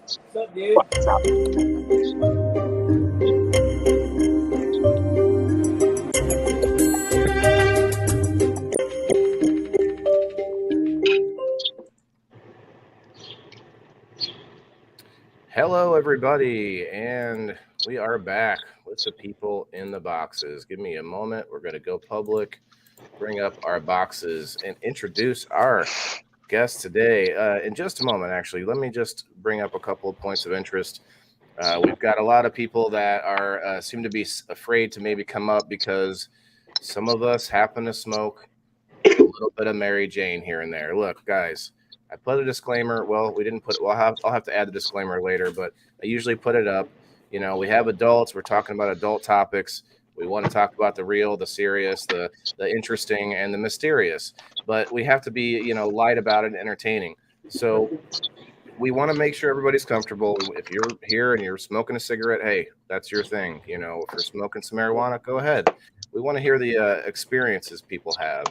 What's up, dude? What's up? Hello, everybody, and we are back with the people in the boxes. Give me a moment. We're going to go public, bring up our boxes, and introduce our guest today. In just a moment, actually, let me just bring up a couple of points of interest. We've got a lot of people that are seem to be afraid to maybe come up because some of us happen to smoke a little bit of Mary Jane here and there. Look, guys. I put a disclaimer. Well, we didn't put it. Well, I'll have to add the disclaimer later, but I usually put it up. You know, we have adults. We're talking about adult topics. We want to talk about the real, the serious, the interesting, and the mysterious. But we have to be, light about it and entertaining. So we want to make sure everybody's comfortable. If you're here and you're smoking a cigarette, hey, that's your thing. If you're smoking some marijuana, go ahead. We want to hear the experiences people have.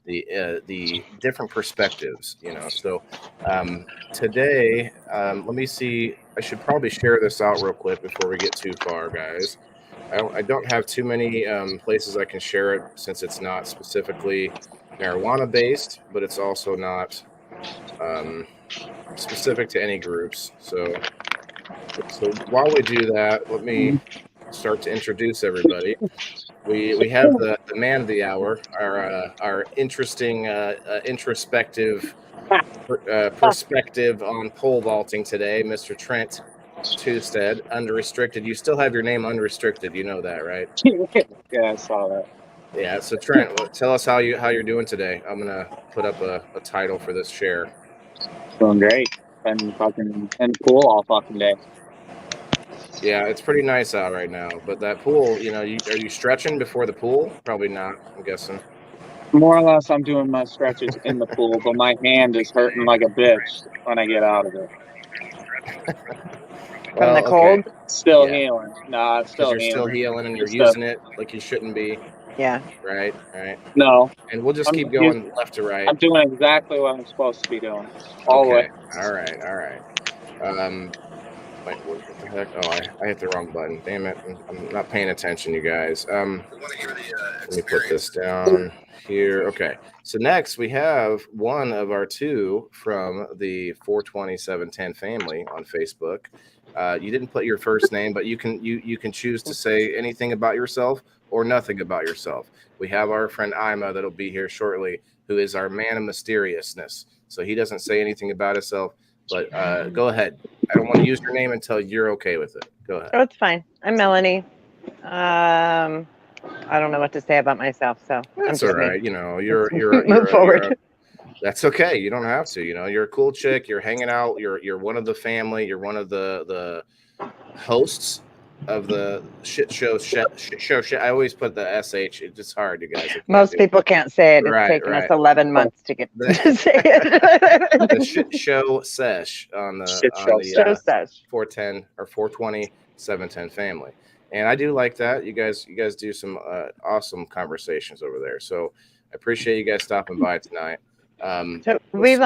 The different perspectives. So today, let me see. I should probably share this out real quick before we get too far, guys. I don't have too many places I can share it since it's not specifically marijuana based, but it's also not specific to any groups. So while we do that, let me start to introduce everybody. We have the man of the hour, our interesting introspective perspective on pole vaulting today, Mr. Trent Tuestad, unrestricted. You still have your name unrestricted, you know that, right? Yeah, I saw that. Yeah. So Trent, tell us how you're doing today. I'm gonna put up a title for this share. Doing great. Been fucking in the pool all fucking day. Yeah, it's pretty nice out right now. But that pool, are you stretching before the pool? Probably not, I'm guessing. More or less, I'm doing my stretches in the pool, but my hand is hurting like a bitch when I get out of it. From the cold? Okay. Still healing. Nah, it's still Because you're healing. still healing and you're using it like you shouldn't be. Yeah. Right. No. And we'll just keep going left to right. I'm doing exactly what I'm supposed to be doing. All the way. All right. Wait, what the heck? Oh, I hit the wrong button. Damn it. I'm not paying attention, you guys. Let me put this down here. Okay. So next we have one of our two from the 42710 family on Facebook. You didn't put your first name, but you can choose to say anything about yourself or nothing about yourself. We have our friend Ima that'll be here shortly, who is our man of mysteriousness. So he doesn't say anything about himself, but go ahead. I don't want to use your name until you're okay with it. Go ahead. Oh, it's fine. I'm Melanie. I don't know what to say about myself, so that's all right. You're move forward. That's okay. You don't have to. You're a cool chick. You're hanging out. You're one of the family. You're one of the hosts of the shit show. I always put the sh. It's just hard, you guys. Most people can't say it. It's taken us 11 months to get to say it. The shit show sesh on the show sesh 410 or 420 710 family. And I do like that. You guys do some awesome conversations over there. So I appreciate you guys stopping by tonight. So we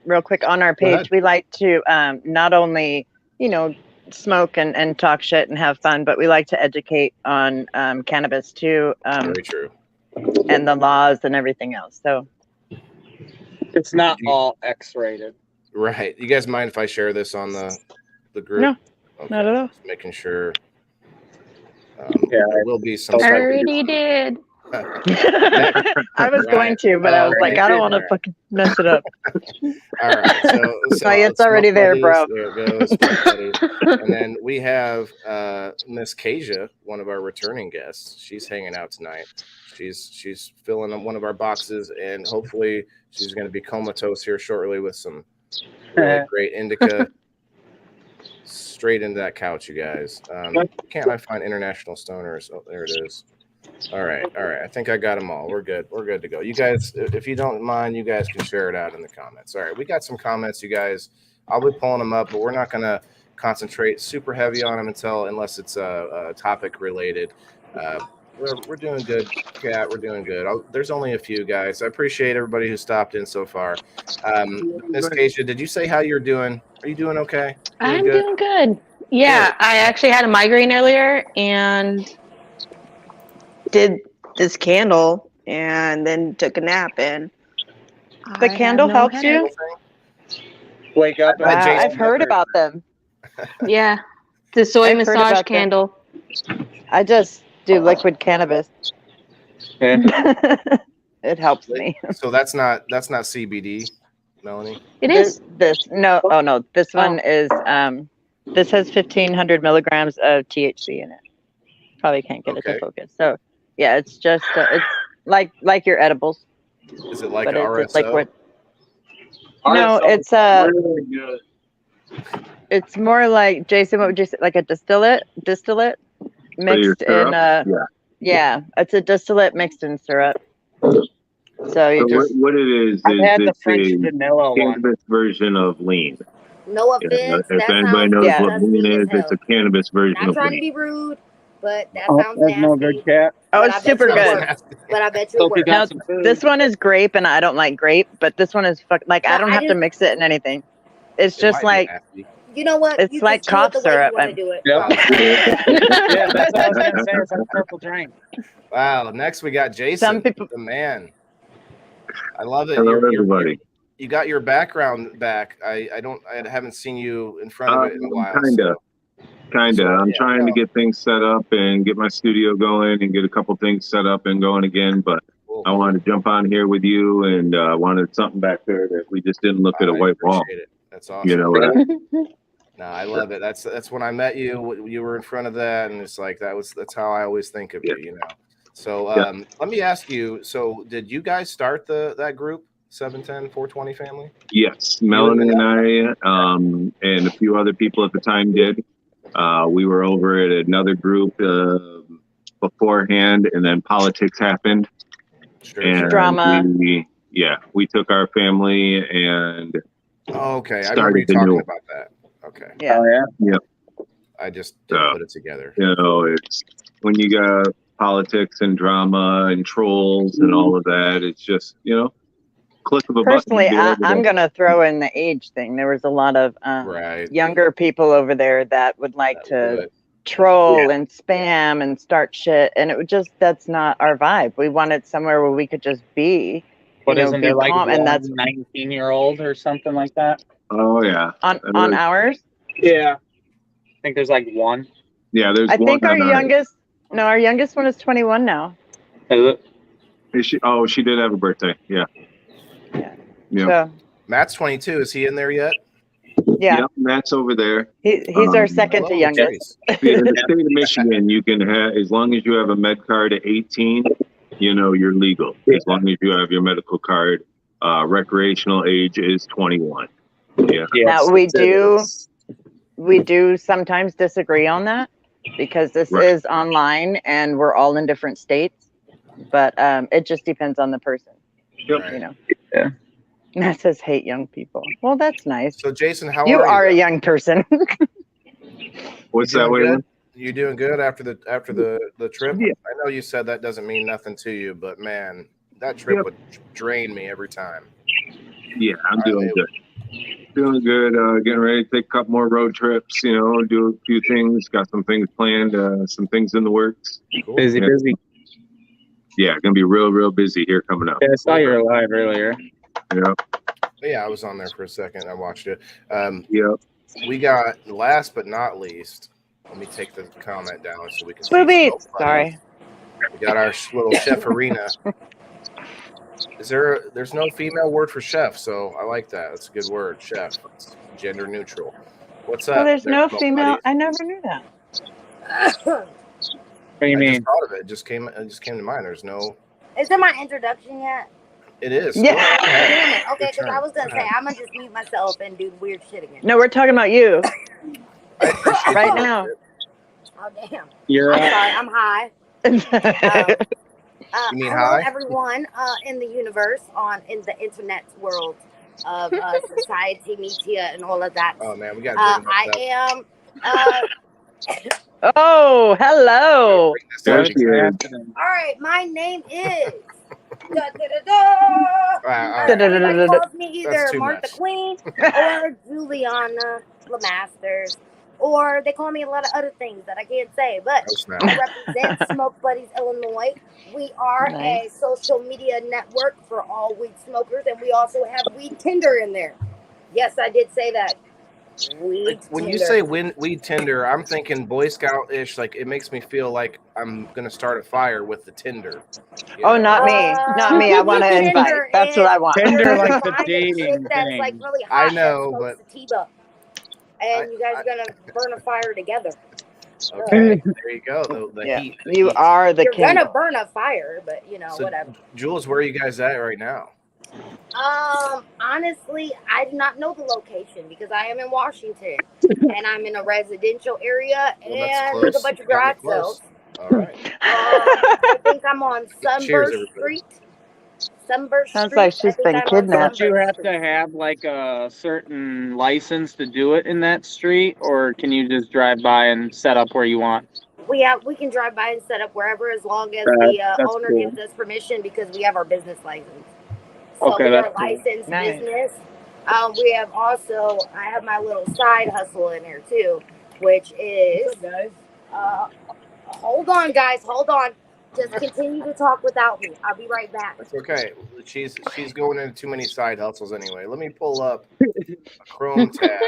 real quick on our page, we like to not only, smoke and talk shit and have fun, but we like to educate on cannabis too. Very true. And the laws and everything else. So it's not all X-rated. Right. You guys mind if I share this on the group? No, not at all. Just making sure. There will be some. I already did. I was going to, but I was like, I don't want to fucking mess it up. All right. So it's already there, bro. There it goes. And then we have Miss Kasia, one of our returning guests. She's hanging out tonight. She's filling up one of our boxes, and hopefully she's going to be comatose here shortly with some really great indica. Straight into that couch, you guys. Can't I find international stoners? Oh, there it is. All right. I think I got them all. We're good to go. You guys, if you don't mind, you guys can share it out in the comments. All right, we got some comments, you guys. I'll be pulling them up, but we're not going to concentrate super heavy on them unless it's topic related. We're doing good, Kat. We're doing good. There's only a few guys. I appreciate everybody who stopped in so far. Miss Keisha, did you say how you're doing? Are you doing okay? I'm doing good. Yeah, Good. I actually had a migraine earlier and did this candle and then took a nap and The I candle have no helps headache. you? Wake up. Wow, and Jason I've heard about them. Yeah, the soy I've heard massage about them. candle. I just do liquid cannabis. Yeah. It helps me. So that's not CBD, Melanie. It is. This no. This one is this has 1,500 milligrams of THC in it. Probably can't get it Okay. to focus. So yeah, it's just it's like your edibles, Is it like but RSO? it's liquid. No, it's really good. it's more like, Jason, what would you say? Like a distillate mixed in yeah, it's a distillate mixed in syrup. So you just what it is I've had the it's French a vanilla one. cannabis version of lean. No offense. If That anybody sounds knows what disgusting lean as is, it's hell. a cannabis version Not of trying to lean. be rude, but that Oh, sounds that's no nasty. good, Cat. oh, But it's I bet super you it good. works. But I bet you it Hope you works. got No, some food. this one is grape, and I don't like grape, but this one is like I But don't I have to just- mix it in anything. It's It just might be like nasty. You know what? It's You like just do it cough the way syrup. you want to do it. Yep. Yeah, that's what I was gonna say. It's like purple drink. Wow. Next we got Jason, Some people- the man. I love it. Hello, everybody. You got your background back. I haven't seen you in front of it in a while. Kinda. I'm yeah, trying to get things set up and get my studio going and get a couple things set up and going again, but Cool. I wanted to jump on here with you and wanted something back there that we just didn't look at a white wall. Appreciate it. That's awesome. You know what I mean? No, I love it. That's when I met you. You were in front of that, and it's like that's how I always think of you. You know. So let me ask you. So did you guys start that group 710 420 family? Yes, Melanie and I and a few other people at the time did. We were over at another group beforehand, and then politics happened. And Drama. We took our family and Okay, I remember started you the talking new. about that. Okay, Yeah. Oh yeah. Yep. I just didn't put it together. You know, it's when you got politics and drama and trolls and all of that. It's just, click of a Personally, button. I'm going to throw in the age thing. There was a lot of Right. younger people over there that would like to troll and spam and start shit. And it would just, that's not our vibe. We wanted somewhere where we could just be, But isn't be there like calm. one And that's 19-year-old or something like that? Oh, yeah. on ours. Yeah. I think there's like one. Yeah, there's I one. think our youngest one is 21 now. Is it? Is she? Oh, she did have a birthday. Yeah. Yeah. So, Matt's 22. Is he in there yet? yeah. Yep, Matt's over there. He's our second to Hello, youngest. Chase. In the state of Michigan, you can have, as long as you have a med card at 18, you're legal. As long as you have your medical card, recreational age is 21. Yeah. Now we do sometimes disagree on that because this Right. is online and we're all in different states, but it just depends on the person. Yep. Yeah. That says hate young people. Well, that's nice. So Jason, how You are are you? a young person. What's You that, doing Waylon? good? You doing good after the trip? Yeah. I know you said that doesn't mean nothing to you, but man, that trip would drain me every time. Yeah, I'm doing good. Doing good. Getting ready to take a couple more road trips, do a few things. Got some things planned, some things in the works. Cool. Busy. Yeah, gonna be real busy here coming up. Yeah, I saw you were live earlier. Yeah. Yeah, I was on there for a second. I watched it. Yep. We got last but not least. Let me take the comment down so we can see. Boobies. Sorry. We got our little chef arena. There's no female word for chef, so I like that. That's a good word, chef. It's gender neutral. What's up? Well, there's no Smoke female. Buddies? I never knew that. What do you I mean? just thought of it. It just came to mind. There's no. Is it my introduction yet? It is. Yeah. Damn it. Okay, Your because I turn. was going to say, I'm going to just mute myself and do weird shit again. No, we're talking about you I appreciate right that. now. Oh, damn. You're I'm sorry. I'm high. You mean hello, high? everyone in the universe, in the internet world of society, media, and all of that. Oh man, we got. I am Oh, hello. Bring this There energy. she is. All right, my name is. Da, da, da, da. Wow, Everybody calls me That's either too Martha much. Queen or Juliana Lamasters, or they call me a lot of other things that I can't say. But Oh, snap. I represent Smoke Buddies Illinois. We are a Nice. social media network for all weed smokers, and we also have Weed Tinder in there. Yes, I did say that. Weed Like, when you Tinder. say weed Tinder, I'm thinking Boy Scout-ish. Like, it makes me feel like I'm gonna start a fire with the Tinder. you Oh, know? not me. Not me. I want to Tinder invite. That's what I want. Tinder, you're like gonna the find a chick dating that's like thing. really I hot know, that smokes but sativa, and you guys are gonna burn a fire together. Okay, there you go. The Yeah, heat. you are the You're king. gonna burn a fire, but you know, So, whatever. Jules, where are you guys at right now? Honestly, I do not know the location because I am in Washington and I'm in a residential area Well, that's and close. there's a bunch of You got me garage close. sales. All right. I think I'm on Sunburst everybody. Street. Sunburst Sounds Street. like I she's think been I'm on kidnapped. Don't you Sunburst have Street. to have like a certain license to do it in that street, or can you just drive by and set up where you want? We can drive by and set up wherever as long as That- the that's owner cool. gives us permission because we have our business license. So Okay, we are that's a cool. licensed Nice. business. We have also I have my little side hustle in here too, which is What's up, guys? hold on guys, hold on. Just continue to talk without me. I'll be right back. That's okay. She's going into too many side hustles anyway. Let me pull up a Chrome tab.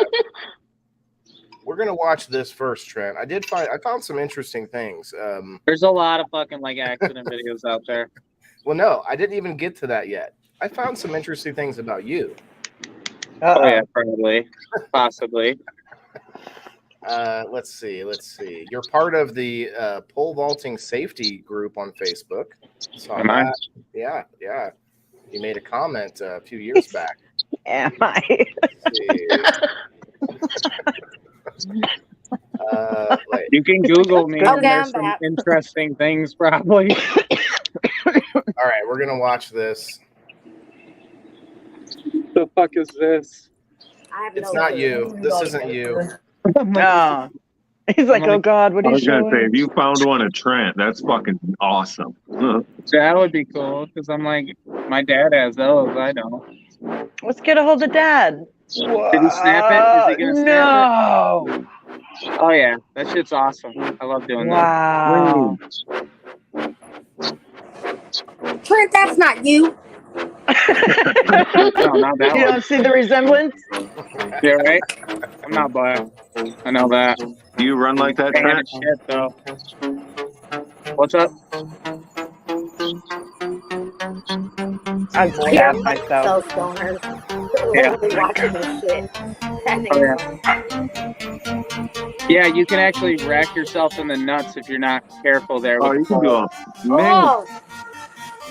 We're gonna watch this first, Trent. I found some interesting things. There's a lot of fucking like accident videos out there. Well, no, I didn't even get to that yet. I found some interesting things about you. Oh yeah, probably, possibly. Let's see. You're part of the pole vaulting safety group on Facebook. Saw Am I? that. Yeah. You made a comment a few years back. Am I? Let's see. Wait. You can Google me. Okay, and there's I'm some back. interesting things probably. All right, we're gonna watch this. The fuck is this? I have It's no not clue. you. This isn't you. Oh. He's like, oh God, what I are you was gonna say, showing? if you found one of Trent, that's fucking awesome. Huh. That would be cool because I'm like, my dad has those. I don't. Let's get a hold of Dad. Did he snap it? Is he gonna snap No. it? Oh yeah, that shit's awesome. I love doing Wow. Trent, that's not you. that. No, not that You one. don't see the resemblance? Yeah, right. I'm not black. I know that. Do you run like that, Fan Trent? of shit though. What's up? I'd stab myself. So stoners. Yeah. Literally watching this shit. That Oh, yeah. nigga's Yeah, you can actually wreck yourself in the nuts if you're not careful there. Oh, With you the can do pole. a man. Oh,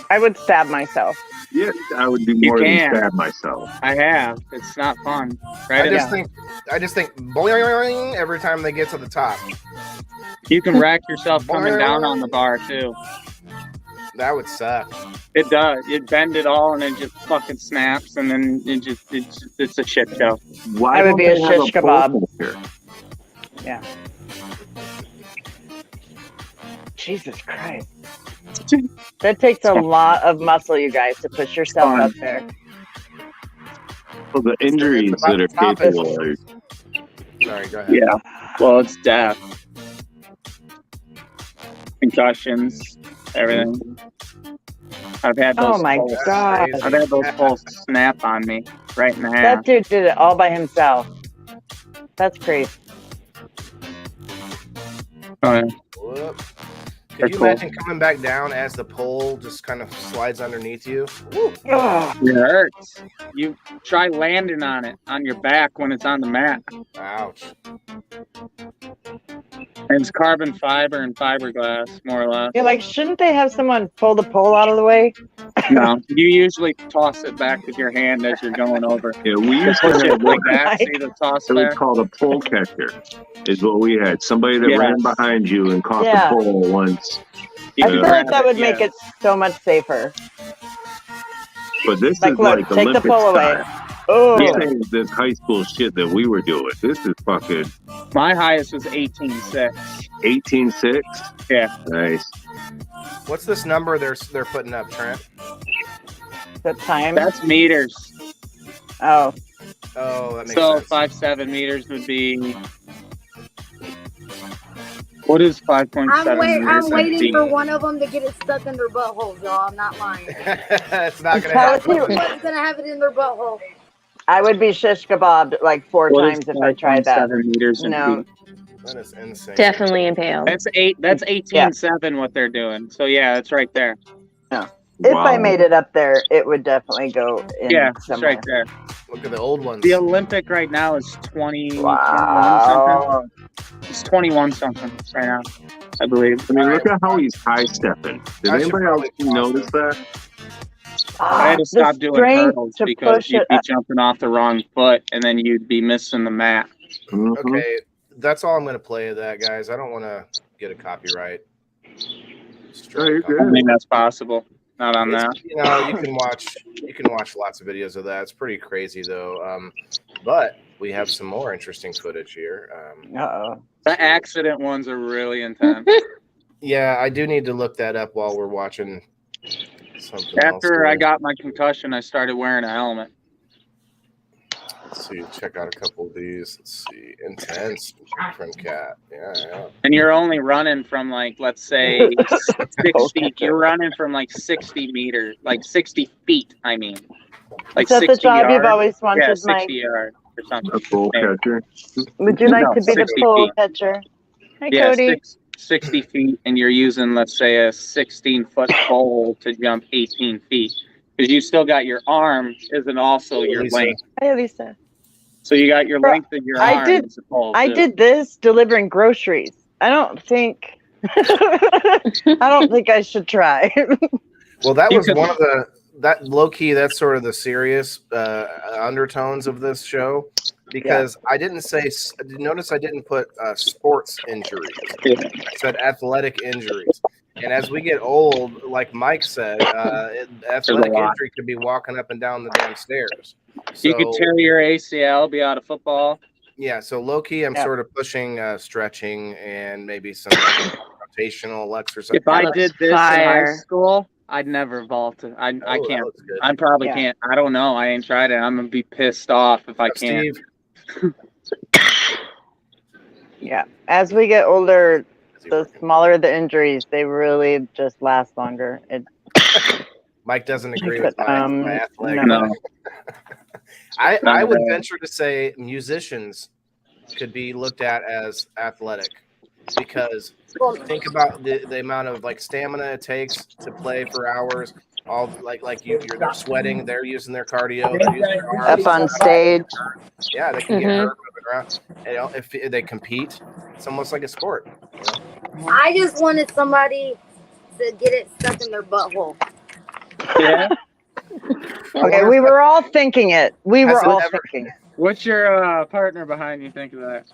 I would stab myself. Yeah, I would do You more than can. stab myself. I have. It's not fun, I right? just think boing every time they get to the top. You can wreck yourself coming down on the bar too. That would suck. It does. You bend it all and it just fucking snaps, and then it's a shit show. Why I would don't be a they have shish pole kebab. catcher? Jesus Christ. That takes a lot of muscle, you guys, to push yourself Fun. up there. Well, the injuries that are Top is- capable are Sorry, go ahead. Yeah. Well, it's death, concussions, everything. I've had those. Oh my poles- God. I've had those poles snap on me right in the half. That dude did it all by himself. That's crazy. Oh, yeah. Whoop. They're Could you cool. imagine coming back down as the pole just kind of slides underneath you? Ugh. It hurts. You try landing on it on your back when it's on the mat. Ouch. And it's carbon fiber and fiberglass, more or less. You're like, shouldn't they have someone pull the pole out of the way? No, you usually toss it back with your hand as you're going over. Yeah, we used to Push have it like that. Right. See the toss it was there? called a pole catcher, is what we had. Somebody that Yes. ran behind you and caught Yeah. the pole once. You I can feel like grab that would make yeah. it so much safer. But this Like, is look, like take the Olympic pole away. style. Oh, This ain't this high school shit that we were doing. This is fucking My highest was 18.6. 18.6. Yeah. Nice. What's this number they're putting up, Trent? the time. That's meters. Oh, Oh, that makes So sense. 5.7 meters would be. What is 5.7 I'm meters? waiting for one of them to get it stuck in their butthole, y'all. I'm not lying. It's not gonna Tell happen. us One's gonna have it in their butthole. I would be shish kebabbed like 4 What is times if I tried that. 5.7 meters in No. feet? That is insane. Definitely impaled. That's 18.7 what they're doing. So yeah, it's right there. If I made it up there, it would definitely go in Yeah, it's somewhere. right there. Look at the old ones. The Olympic right now is 21 Wow. something. It's 21 something right now, I believe. I mean, look at how he's high stepping. Did I should anybody else probably notice that? I had to The stop doing strength hurdles to because push you'd it be up. jumping off the wrong foot and then you'd be missing the mat. Mhm. Okay, that's all I'm gonna play of that, guys. I don't want to get a copyright. Oh, you're I good. think that's possible. Not on that. You know, you can watch lots of videos of that. It's pretty crazy though. But we have some more interesting footage here. Uh-oh. The accident ones are really intense. Yeah, I do need to look that up while we're watching something else. After I here. got my concussion, I started wearing a helmet. Let's see, check out a couple of these. Let's see, intense from Cat. Yeah. And you're only running from like, let's say, 60. You're running from like 60 meters, like 60 feet. I mean, like Is that 60 the job yards. you've always Yeah, wanted, 60 Mike? yards or something. A pole catcher. Would you like No, to be the 60 pole feet. catcher? Hi, Yeah, Cody. 60 feet, and you're using, let's say, a 16-foot pole to jump 18 feet. Because you still got your arm, isn't also your Lisa. length. Hi, Lisa. So you got your length of your I arm did- as a pole. I too. did this delivering groceries. I don't think I should try. Well, that You was could- one of that low key. That's sort of the serious undertones of this show, because I didn't say. Notice I didn't put sports injuries. I said athletic injuries. And as we get old, like Mike said, athletic lot. injury could be walking up and down the damn stairs. So, You could tear your ACL, be out of football. yeah, so low key, I'm Yeah. sort of pushing stretching and maybe some rotational exercise. If I looks did this in fire. high school, I'd never vault it. I Oh, that can't. looks good. I probably Yeah. can't. I don't know. I ain't tried it. I'm gonna be pissed off if I can't. Steve, Yeah. As we get older, is he the working? smaller the injuries, they really just last longer. Mike doesn't agree But, with my athletic. No. I would No. venture to say musicians could be looked at as athletic, because Well, think about the amount of like stamina it takes to play for hours. All they're sweating, they're using their cardio, they're using their arms. Up on stage. Yeah, they can get Mhm. hurt moving around. You know, if they compete, it's almost like a sport. I just wanted somebody to get it stuck in their butthole. Yeah. Okay, we were all thinking it. We Has were it all ever- thinking it. What's your partner behind you think of that?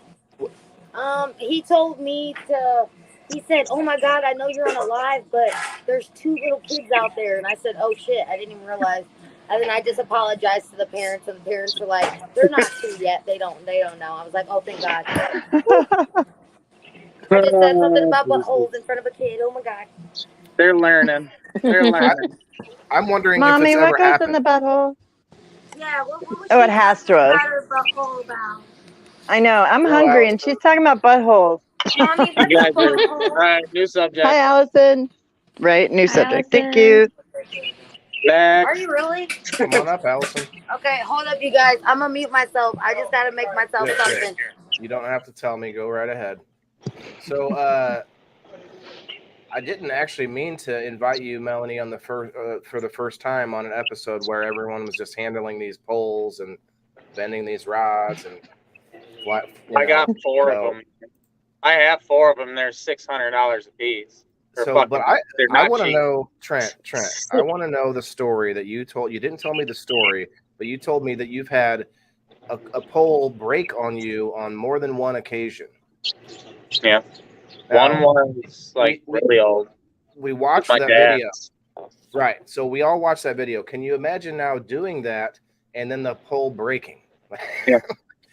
He told me to. He said, "Oh my God, I know you're on a live, but there's 2 little kids out there." And I said, "Oh shit, I didn't even realize." And then I just apologized to the parents, and the parents were like, "They're not 2 yet. They don't know." I was like, "Oh, thank God." I just said something about buttholes in front of a kid. Oh my God. They're learning. They're learning. I'm wondering Mommy, if it's what ever goes happened. in the butthole? Yeah. What was Oh, it has to have. her butthole about? I know. I'm Hello, hungry, and Allison. she's talking about buttholes. Mommy, You guys are, all right, new subject. Hi, Allison. Right, new subject. Thank Allison. you. Are Next. you really? Come on up, Allison. Okay, hold up, you guys. I'm gonna mute myself. I just gotta make myself Good, something. You don't have to tell me. Go right ahead. So, I didn't actually mean to invite you, Melanie, on the for the first time on an episode where everyone was just handling these poles and bending these rods and. I got 4 of them. I have 4 of them. They're $600 a piece. They're So, fucking- but they're I not want to cheap. know, Trent. I want to know the story that you told. You didn't tell me the story, but you told me that you've had a pole break on you on more than one occasion. Yeah. Now, One was like really old. we watched My that dad. video. Right. So we all watched that video. Can you imagine now doing that and then the pole breaking. Yeah.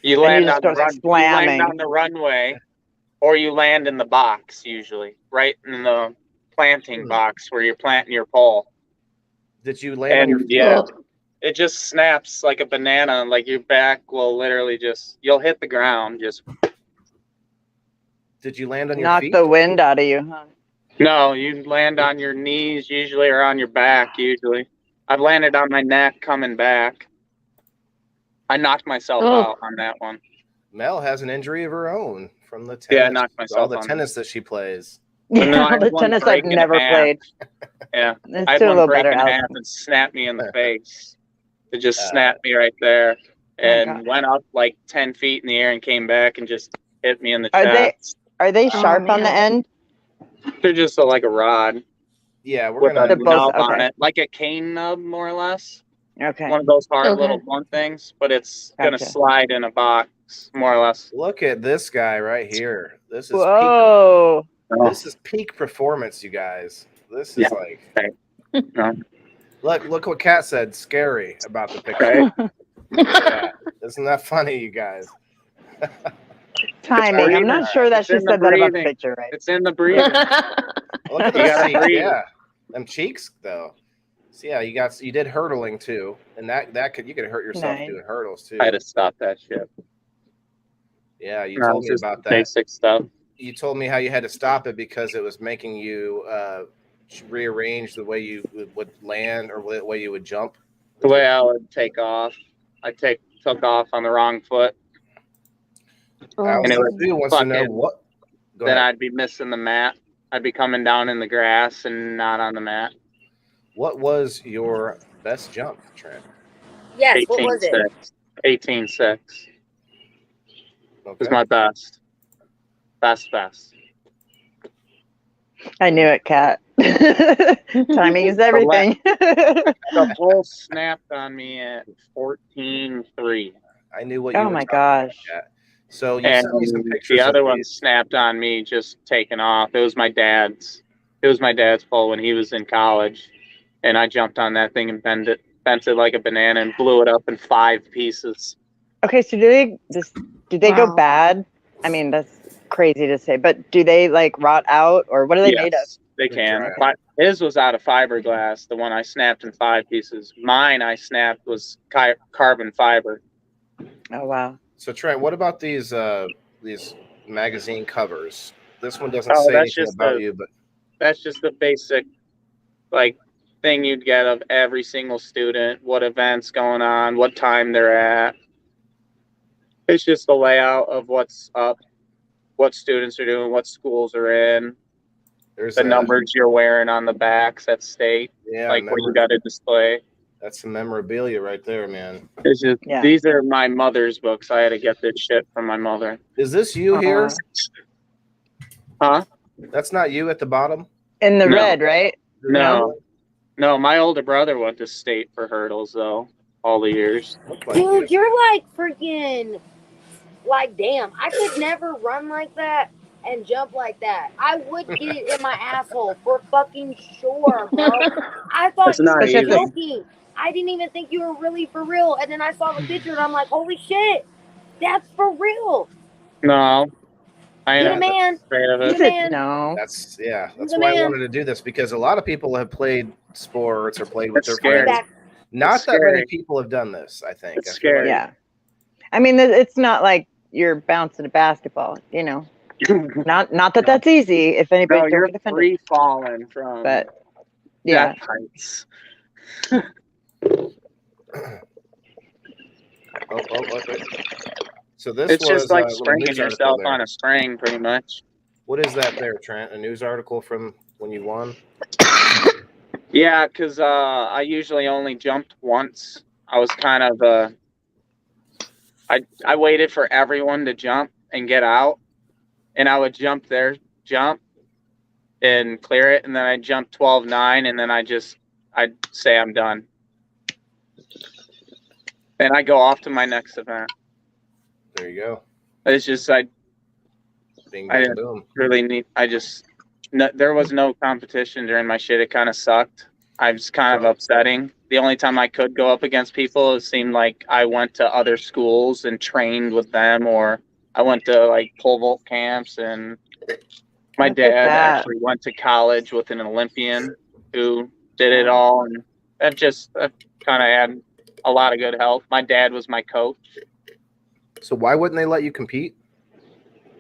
You And land you just on the go run. You slamming. land on the runway, or you land in the box usually, right in the planting box where you're planting your pole. Did you land on your And feet? yeah, it just snaps like a banana. Like your back will literally you'll hit the ground. Did you land on your Knock feet? the wind out of you, huh? No, you land on your knees usually, or on your back usually. I've landed on my neck coming back. I knocked myself out on that one. Mel has an injury of her own from the tennis. Yeah, I knocked myself all the on tennis that she plays. But no, I Yeah, had the one tennis I've break in never half. played. Yeah, Let's I had do a one little break better, in half Allison. and snapped me in the face. It just snapped me right there, and God. went up like 10 feet in the air and came back and just hit me in the Are chest. they sharp on the end? They're just like a rod Yeah, we're with gonna. a They're both- nub on okay. it, like a cane nub, more or less. Okay. One of those hard Okay. little blunt things, but it's gonna Gotcha. slide in a box, more or less. Look at this guy right here. This is Whoa. This is peak performance, you guys. This is like. No. Look what Kat said. Scary about the picture. Yeah. Isn't that funny, you guys? Timing. I'm not sure that It's she in the said that about the breathing. picture, right? It's in the breathing. Look at You those gotta cheeks. breathe. Yeah, them cheeks though. So yeah, you did hurdling too, and you could hurt yourself Nice. doing hurdles too. I had to stop that shit. Yeah, you No, told it's me just about that. basic stuff. You told me how you had to stop it because it was making you rearrange the way you would land or the way you would jump. The way I would take off, I took off on the wrong foot, And it was wants to know fucking- what. Go then ahead. I'd be missing the mat. I'd be coming down in the grass and not on the mat. What was your best jump, Trent? Yes, what was it? 18.6 Okay. was my best. Best. I knew it, Kat. Timing is everything. The pole snapped on me at 14.3. I knew what you Oh were my talking about, gosh. Kat. So you And sent me some pictures. the other of one these. snapped on me just taking off. It was my dad's. It was my dad's pole when he was in college. And I jumped on that thing and bent it like a banana and blew it up in 5 pieces. Okay, so do they go Wow. bad? I mean, that's crazy to say, but do they like rot out or what are they made of? They can. dry. But his was out of fiberglass, the one I snapped in 5 pieces. Mine I snapped was carbon fiber. Oh wow. So Trent, what about these magazine covers? This one doesn't Oh, say that's anything just about the- you, but That's just the basic thing you'd get of every single student, what events going on, what time they're at. It's just the layout of what's up, what students are doing, what schools are in, there's the numbers you're wearing on the backs that state, Yeah, what you got to display. that's some memorabilia right there, man. It's just Yeah. these are my mother's books. I had to get this shit from my mother. Is this you here? Huh? That's not you at the bottom. In the No. red, right? No, my older brother went to state for hurdles though, all the years. Look like Dude, you. you're like freaking, like, damn. I could never run like that and jump like that. I would get it in my asshole for fucking sure, bro. I thought It's you not were easy. joking. I didn't even think you were really for real. And then I saw the picture and I'm like, holy shit, that's for real. No, I You're ain't the man. afraid of You're it. the man. No. That's He's why a I man. wanted to do this because a lot of people have played sports or played with It's their scary. friends. Back. Not It's that many scary. people have done this. I think It's I feel scary. Yeah. I mean, it's not like you're bouncing a basketball, you know. Not that that's easy. If anybody No, don't you're get offended, free falling from but yeah. death heights. wait. So this It's was just like a little springing news article yourself there. on a spring, pretty much. What is that there, Trent? A news article from when you won? Yeah, because I usually only jumped once. I was kind of I waited for everyone to jump and get out, and I would jump and clear it, and then I'd jump 12.9, and then I'd say I'm done. And I go off to my next event. There you go. It's just Bing, I bang, didn't boom. really need. There was no competition during my shit. It kind of sucked. I was kind of upsetting the only time I could go up against people, it seemed like I went to other schools and trained with them, or I went to like pole vault camps, and my Look at dad that. actually went to college with an Olympian who did it all, and that kind of had a lot of good help. My dad was my coach. So why wouldn't they let you compete?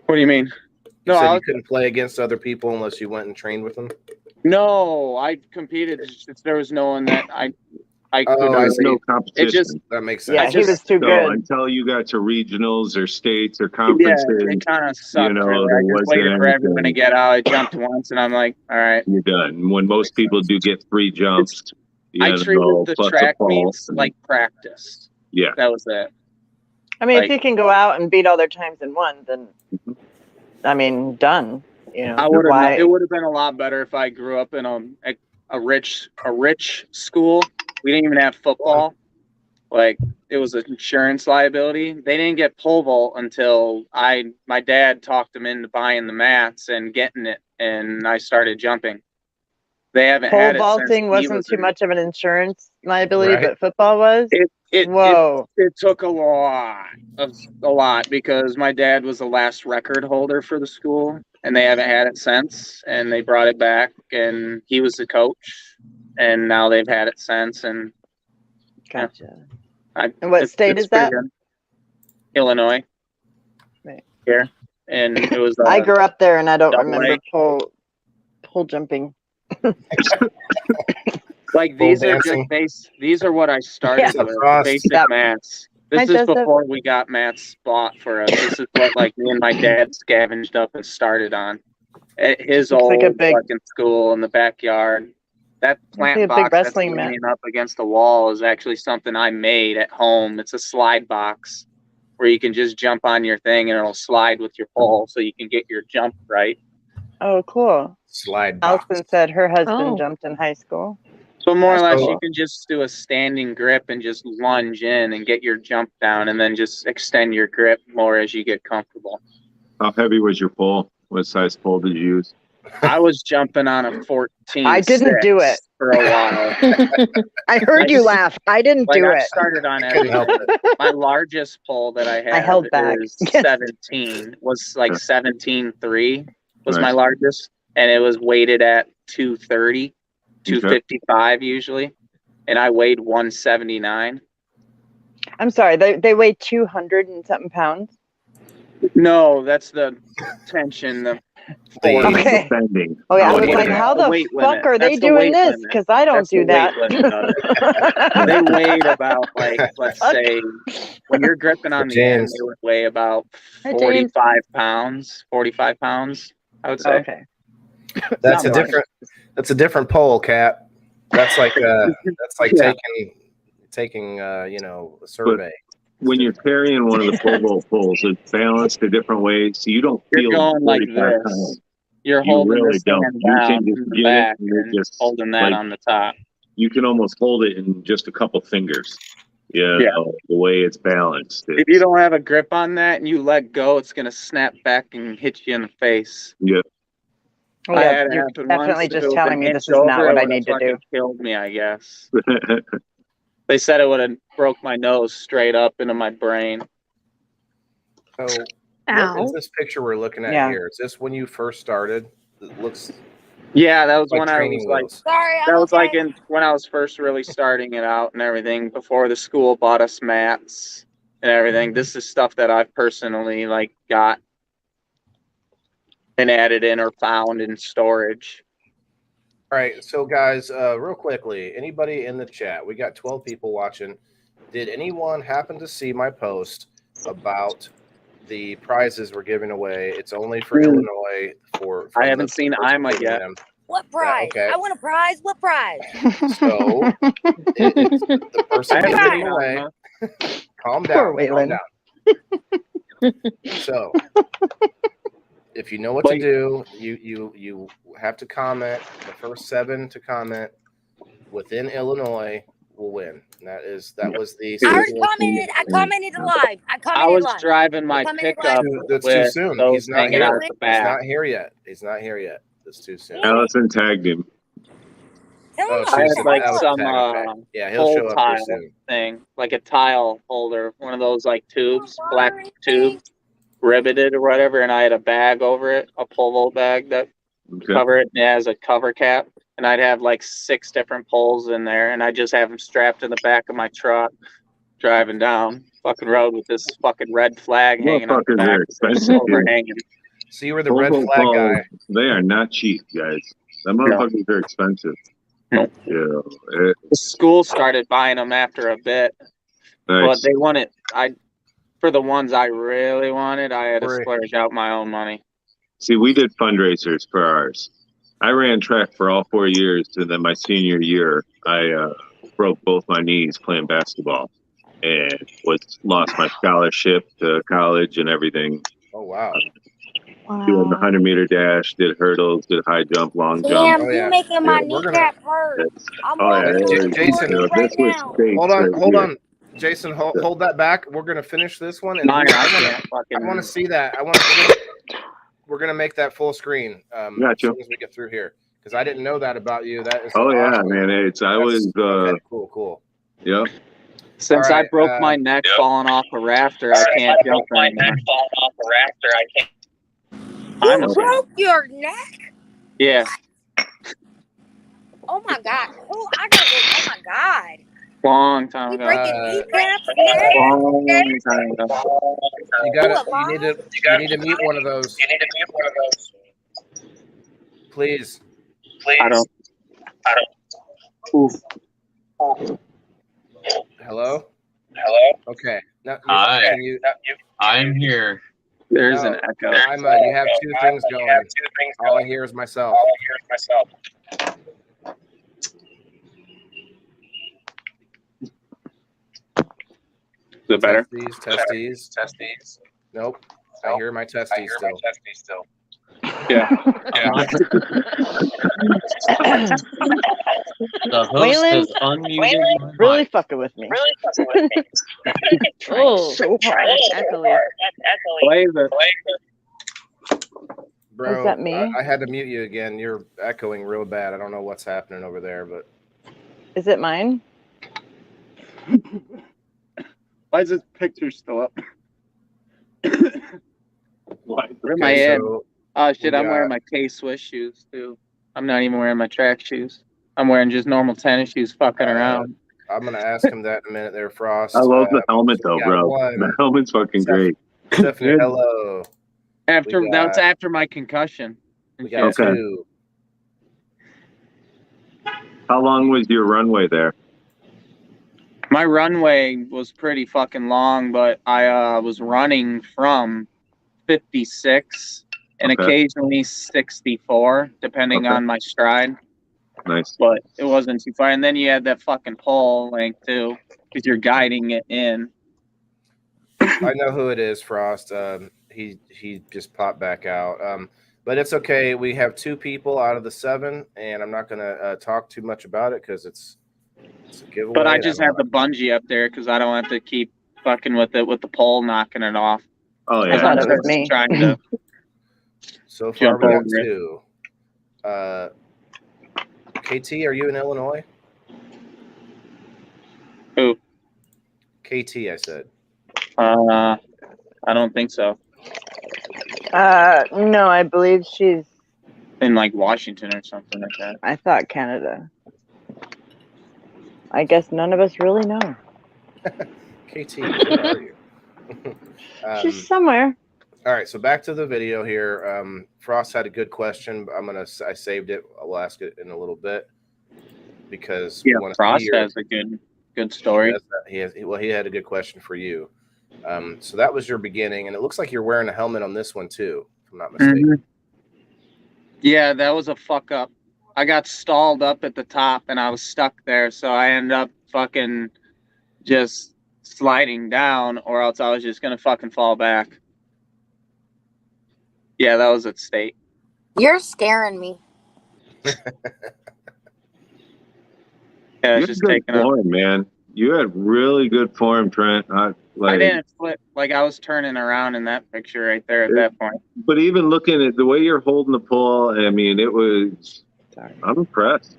What do you mean? You No, said I you couldn't play against other people unless you went and trained with them. No, I competed. There was no one that I could. Oh, There's no really, competition. it just That makes sense. Yeah, he was too So good. until you got to regionals or states or yeah, conferences, it kind of sucked. know, really. there I just wasn't waited for everyone to anything. get out. I jumped once, and I'm like, all right. you're done. When most people do get 3 jumps, I you treated know, the plus a track fall. meets like practice. Yeah. That was it. I mean, Like- if you can go out and beat all their times in one, then I mean, done. You know, I would why? have. It would have been a lot better if I grew up in a rich school. We didn't even have football. Like, it was an insurance liability. They didn't get pole vault until my dad talked them into buying the mats and getting it, and I started jumping. They haven't Pole had it vaulting since he wasn't was too in- much of an insurance liability, Right. but football was. Whoa. It took a lot because my dad was the last record holder for the school, and they haven't had it since, and they brought it back, and he was the coach, and now they've had it since, and Gotcha. And what it's state is pretty that? good. Illinois. Right. Here, and it was. I grew up there, and I don't double remember A. pole jumping. Like, Pole these are dancing. just these are what I started Yeah. with, Across. basic Yep. mats. Hi, This is Joseph. before we got mats bought for us. This is what like me and my dad scavenged up and started on at his Looks old like a big- fucking school in the backyard. That plant like a big box that's wrestling mat. leaning up against the wall is actually something I made at home. It's a slide box where you can just jump on your thing and it'll slide with your pole, so you can get your jump right. Oh, cool. Slide box. Allison said her husband Oh. jumped in high school. So more or less, So- you can just do a standing grip and just lunge in and get your jump down, and then just extend your grip more as you get comfortable. How heavy was your pole? What size pole did you use? I was jumping on a 14. I didn't do it. For a while. I heard you laugh. I didn't Like, do I it. started on Couldn't help everything. it. My largest pole that I had held back. is 17. Was like 17.3 was my Nice. largest, and it was weighted at 230, 255 usually, and I weighed 179. I'm sorry. They weigh 200 and something pounds. No, that's the tension. The The- force. Okay. Defending. Oh yeah, I Oh, was yeah. like, how the Weight fuck limit. are they That's the doing weight this? limit. Because I don't That's the do that. weight limit of it. They weighed about, like, let's say, when you're gripping on the end, James. they would weigh about Hi, James. 45 pounds, I would say. Okay. That's a Not much. different pole, Cat. That's like Yeah. taking a survey. When you're carrying one of the pole vault poles, it's balanced a different way, so you don't feel You're going like 45 this. pounds. You're You holding really this don't. hand You down can in just the get it back and it and just, holding that like, on the top. You can almost hold it in just a couple fingers. You Yeah. know, the way it's balanced. If you don't have a grip on that and you let go, it's going to snap back and hit you in the face. Yeah. Oh, I yeah, had it you're happen definitely once. If just it was telling an me this inch is not over, what it I would've need to do. fucking killed me, I guess. They said it would have broke my nose straight up into my brain. So, what Ow. is this picture we're looking at Yeah. here? Is this when you first started? It looks Yeah, that was like when I training was like, wheels. Sorry, that I'm was okay. like when I was first really starting it out and everything, before the school bought us mats and everything. This is stuff that I've personally like got and added in or found in storage. All right, so guys, real quickly, anybody in the chat? We got 12 people watching. Did anyone happen to see my post about the prizes we're giving away? It's only for Illinois. For I from haven't the seen person IMA giving yet. them. What prize? okay. I want a prize. What prize? So it's the person I giving haven't it seen away. IMA. Calm Poor down. Calm Waylon. down. So if you know what to do, you have to comment. The first 7 to comment within Illinois will win. And that was the I already situation. commented. I commented live. I was driving my Come in, pickup That's too with soon. those He's not hanging out here. the He's back. not here yet. It's too soon. Allison tagged him. Oh, I so you had said like that was some tag, okay. Yeah, he'll pole show up here tile soon. thing, like a tile holder, one of those like tubes, black tubes, riveted or whatever, and I had a bag over it, a polo bag that Okay. cover it, and it has a cover cap, and I'd have like 6 different poles in there, and I just have them strapped to the back of my truck, driving down fucking road with this fucking red flag hanging on the Motherfuckers back, are expensive. overhanging. So you were the red flag guy. They are not cheap, guys. Them motherfuckers are expensive. No. Yeah. The school started buying them after a bit, but Nice. they wanted for the ones I really wanted, I had to Right. splurge out my own money. See, we did fundraisers for ours. I ran track for all 4 years, and then my senior year, I broke both my knees playing basketball, and lost my scholarship to college and everything. Oh wow. Doing the 100-meter dash, did hurdles, did high jump, long jump. Damn, Oh, you yeah. making my Yeah, we're gonna- kneecap hurt. I'm Oh yeah, walking Jason, you know, right this was now. states Hold on, right hold here. on. Jason, hold that back. We're gonna finish this one, and Mine, I I can't want to fucking. see that. We're gonna make that full screen as Gotcha. soon as we get through here, because I didn't know that about you. That is Oh yeah, awesome. man. Okay, cool. Yeah. Since All right, I broke my neck falling off a rafter, I can't jump anymore. You broke your neck? Yeah, Oh my god. Oh, I gotta go. Oh my god. long time You ago. breaking kneecaps, neck? Long time ago. You need to mute one of those. Please. I don't. Oof. Hello. Okay. Now, Hi. can you, I'm here. There's No, an echo. you have 2 things going. All I hear is myself. Is it better? Testes. Nope. I hear my testes still. Yeah. The host Waylon? is unmuted. my Really mic. fucking with me. Oh, so hard. Echoey. Play the. Bro, Is that me? I had to mute you again. You're echoing real bad. I don't know what's happening over there, but Is it mine? Why is this picture still up? What? Where my okay, head? so Oh shit! we I'm wearing got- my K-Swiss shoes too. I'm not even wearing my track shoes. I'm wearing just normal tennis shoes, fucking around. I'm gonna ask him that in a minute there, Frost. I love the helmet so we though, got bro. one. The helmet's fucking great. Stephanie, Good. hello. After that's got- after my concussion. We got Okay. 2. How long was your runway there? My runway was pretty fucking long, but I was running from 56 and Okay. occasionally 64, depending Okay. on my stride. Nice. But it wasn't too far. And then you had that fucking pole length too, because you're guiding it in. I know who it is, Frost. He just popped back out. But it's okay. We have 2 people out of the 7, and I'm not gonna talk too much about it because it's a giveaway. But I just have the bungee up there because I don't have to keep fucking with it with the pole knocking it off. Oh I yeah. thought it I'm was me. trying to. So far, Jump we got over 2. KT, are you in Illinois? Who? KT, I said. I don't think so. No, I believe she's. In like Washington or something like that. I thought Canada. I guess none of us really know. KT, where are you? She's somewhere. All right, so back to the video here. Frost had a good question, but I saved it. I'll ask it in a little bit because we want to Frost see your- has a good story. He had a good question for you. So that was your beginning, and it looks like you're wearing a helmet on this one too, if I'm not mistaken. Yeah, that was a fuck up. I got stalled up at the top and I was stuck there, so I ended up fucking just sliding down, or else I was just gonna fucking fall back. Yeah, that was at state. You're scaring me. Yeah, You it's had just good taking up. form, man. You had really good form, Trent. I didn't flip. Like, I was turning around in that picture right there at that point. But even looking at the way you're holding the pole, I mean, it was. I'm impressed.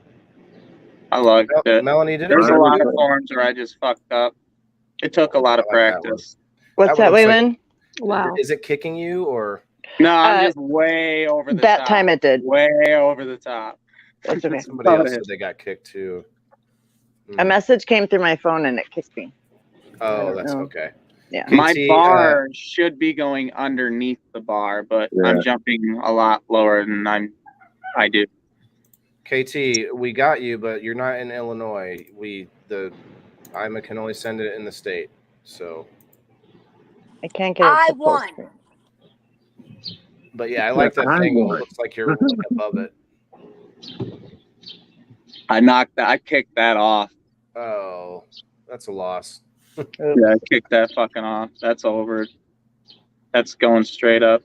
I liked it. Melanie, did it? There's a take lot you? of forms where I just fucked up. It took a lot of I like that one. practice. What's That that, one looks like- Waylon? Wow. Is it kicking you or? No, I'm Uh, just way over the that top. time it did. Way over the top. That's okay. Somebody Oh, else it said is. they got kicked too. A message came through my phone and it kicked me. I Oh, don't that's know. okay. Yeah. My KT, bar should be going underneath the bar, but Yeah. I'm jumping a lot lower than I do. KT, we got you, but you're not in Illinois. IMA can only send it in the state. So, I can't get it I to full won. screen. but yeah, I like that I thing. won. It looks like you're like above it. I kicked that off. Oh, that's a loss. Yeah, I kicked that fucking off. That's over. That's going straight up.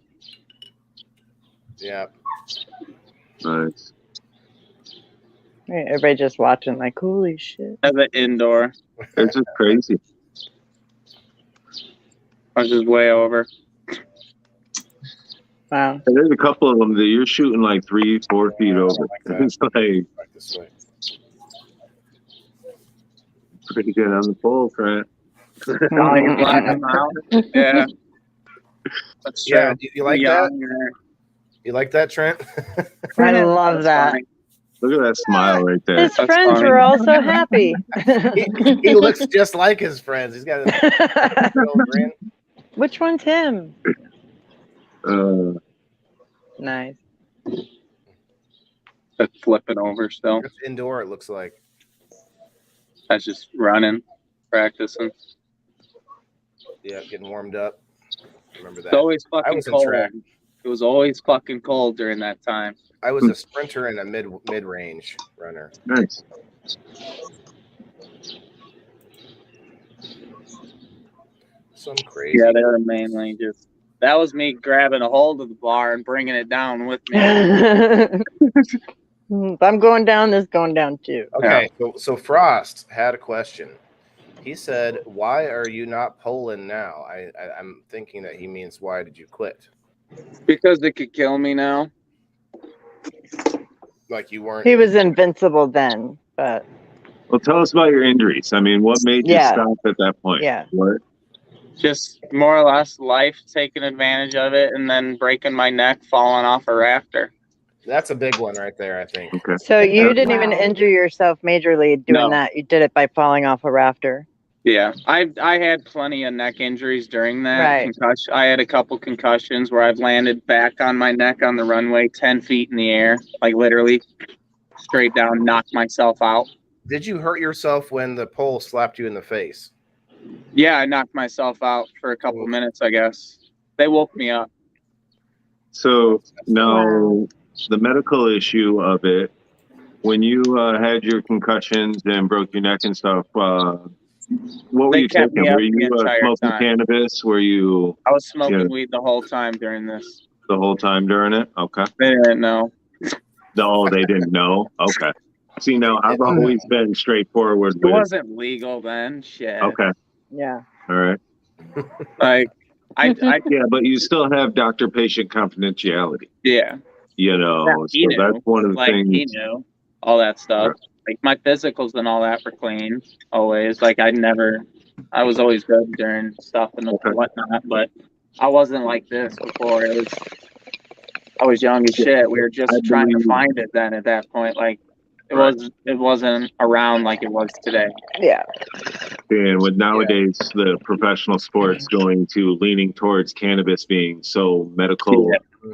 Yeah. Nice. Right, everybody just watching like, holy shit. As an indoor, It's just crazy. I was just way over. Wow. And there's a couple of them that you're shooting like 3-4 feet over. like that. It's like Right this way. pretty good on the pole, Trent. Oh, you're blocking them out? Yeah. That's true. Yeah, you like that? You're- You like that, Trent? I love That's that. funny. Look at that smile right there. His That's friends funny. were all so happy. he looks just like his friends. He's got a little grin. Which one's him? Nice. That's flipping over still. It's indoor, it looks like. That's just running, practicing. Yeah, getting warmed up. Remember It's that. always I fucking was in cold. track. It was always fucking cold during that time. I was a sprinter and a mid-range runner. Nice. Some crazy. Yeah, they were mainly just. That was me grabbing a hold of the bar and bringing it down with me. If I'm going down, this going down too. Okay, so Frost had a question. He said, "Why are you not Poland now?" I'm thinking that he means, "Why did you quit?" Because they could kill me now. Like you weren't. He was invincible then, but Well, tell us about your injuries. I mean, what made you Yeah. stop at that point? yeah. What? Just more or less life taking advantage of it and then breaking my neck, falling off a rafter. That's a big one right there, I think. Okay. So you Yeah. didn't even Wow. injure yourself majorly doing No. that. You did it by falling off a rafter. Yeah, I had plenty of neck injuries during that. Right. I had a couple concussions where I've landed back on my neck on the runway 10 feet in the air, like literally straight down, knocked myself out. Did you hurt yourself when the pole slapped you in the face? Yeah, I knocked myself out for a couple minutes, I guess. They woke me up. So now the medical issue of it, when you had your concussions and broke your neck and stuff, what were They you kept taking? me up Were you the entire smoking time. cannabis? Were you I was smoking Yeah. weed the whole time during this. the whole time during it? Okay. They didn't know. No, they didn't know. Okay. See, now I've always been straightforward It with. wasn't legal then. Shit. Okay. Yeah. All right. Like, I Yeah, but you still have doctor-patient confidentiality. yeah. You know, Yeah, so he knew. that's one of the Like, things. he knew all that stuff. Like, my physicals and all that were clean, always. Like, I was always good during stuff and whatnot, but I wasn't like this before. I was young as shit. We were just trying to find it then at that point. Like, it wasn't around like it was today. Yeah. And with nowadays the professional sports going to leaning towards cannabis being so medical,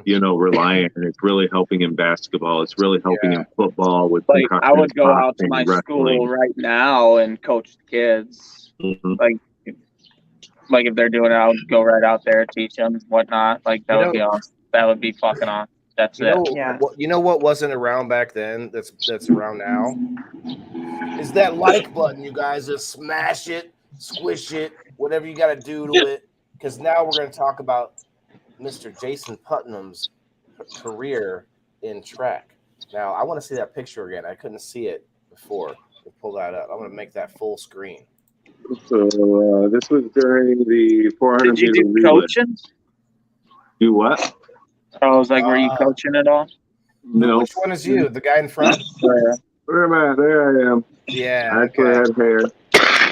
reliant, and it's really helping in basketball. It's really helping in football with Like, I would go out to boxing, my wrestling. school right now and coach the kids. Mhm. Like if they're doing it, I would go right out there, teach them, whatnot. Like that You would know- be awesome. That would be fucking awesome. That's it. Yeah. You know what wasn't around back then that's around now? Is that like button, you guys. Just smash it, squish it, whatever you got to do to it. Because now we're going to talk about Mr. Jason Putnam's career in track. Now, I want to see that picture again. I couldn't see it before. We'll pull that up. I'm going to make that full screen. So this was during the 400 Did you meter do relay. coaching? Do what? I was like, were you coaching at all? No. Which one is you? The guy in front? Where am I? There I am. Yeah. I actually had hair.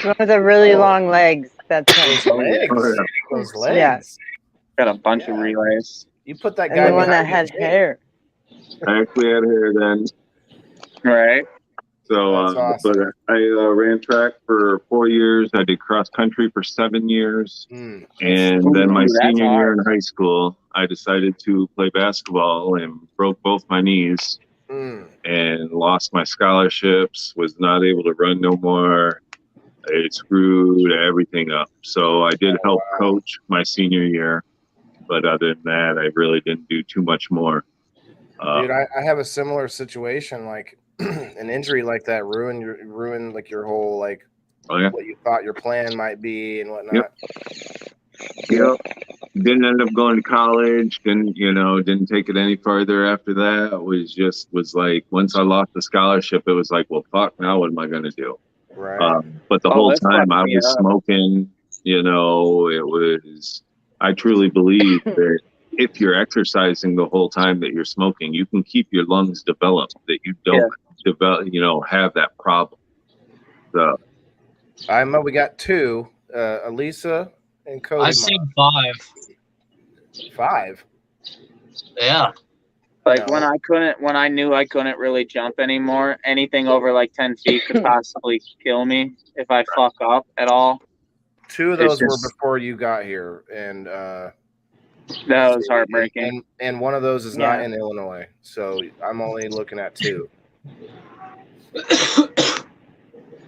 One with the really long legs. That's Those him. legs. Oh, yeah. Those legs. Yeah. Got a bunch of Yeah. relays. You put that And guy the one that behind had the hair. I actually had hair then. Right. So, That's awesome. but I ran track for 4 years. I did cross country for 7 years. Mm. And then my Ooh, that's senior year hard. in high school, I decided to play basketball and broke both my knees Mm. and lost my scholarships, was not able to run no more. It screwed everything up. So I did help coach my senior year. But other than that, I really didn't do too much more. Dude, I have a similar situation. Like an injury like that ruin like your whole like Oh, yeah. what you thought your plan might be and whatnot. Yep. Didn't end up going to college. Didn't take it any further after that. It was like once I lost the scholarship, it was like, well, fuck. Now what am I going to do? Right. But the Oh, whole that's time fucked I me was up. smoking. I truly believe that if you're exercising the whole time that you're smoking, you can keep your lungs developed. That you don't have that problem. So. I know we got two, Elisa and Cody. I've seen 5. 5. Yeah. Like No. when I knew I couldn't really jump anymore, anything over like 10 feet could possibly kill me if I fuck up at all. 2 of It's those were just- before you got here, and That was heartbreaking. and one of those is not in Illinois, so I'm only looking at 2.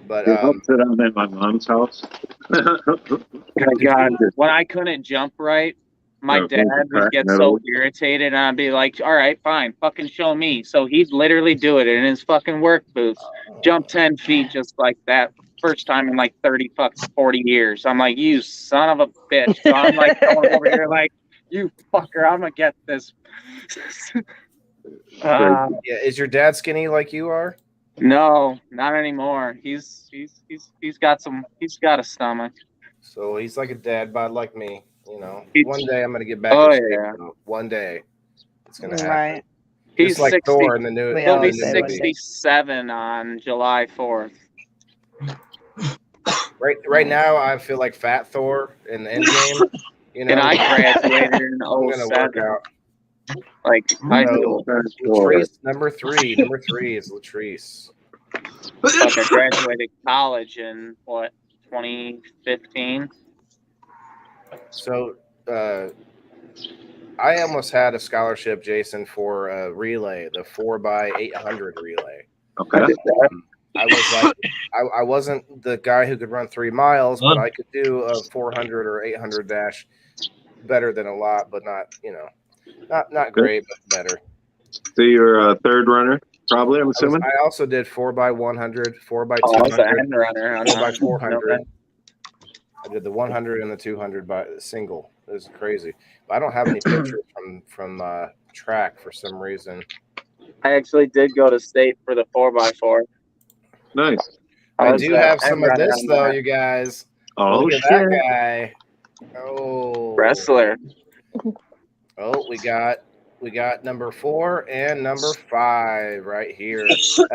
But I'm at my mom's house. My God, when I couldn't jump right, my dad would get so irritated, and I'd be like, "All right, fine, fucking show me." So he'd literally do it in his fucking work boots, jump 10 feet just like that. First time in like 40 years. I'm like, "You son of a bitch!" So I'm like going over here like, "You fucker, I'm gonna get this." yeah, is your dad skinny like you are? No, not anymore. He's got a stomach. So he's like a dad bod like me. He's- One day I'm gonna get back Oh, in shape. yeah. Though. One day it's gonna happen. Right. He's Just like 60. Thor in the new. We He'll all be say one day. 67 on July 4th. Right now, I feel like Fat Thor in the end game. And I graduated in I'm gonna work 07. out. Like high school. Latrice, number three is Latrice. Like I graduated college in 2015. So I almost had a scholarship, Jason, for a relay, the 4x800 relay. Okay. I was like, I wasn't the guy who could run 3 miles, but I could do a 400 or 800 dash better than a lot, but not great, but better. So you're a third runner, probably, I'm assuming? I also did 4x100, 4x200, I was a end runner. 4x400. I did the 100 and the 200 by single. It was crazy. But I don't have any pictures from track for some reason. I actually did go to state for the 4x4. Nice. I do have some of this though, you guys. Oh, Look at shit. that guy. Oh, Wrestler. Oh, we got number 4 and number 5 right here. Two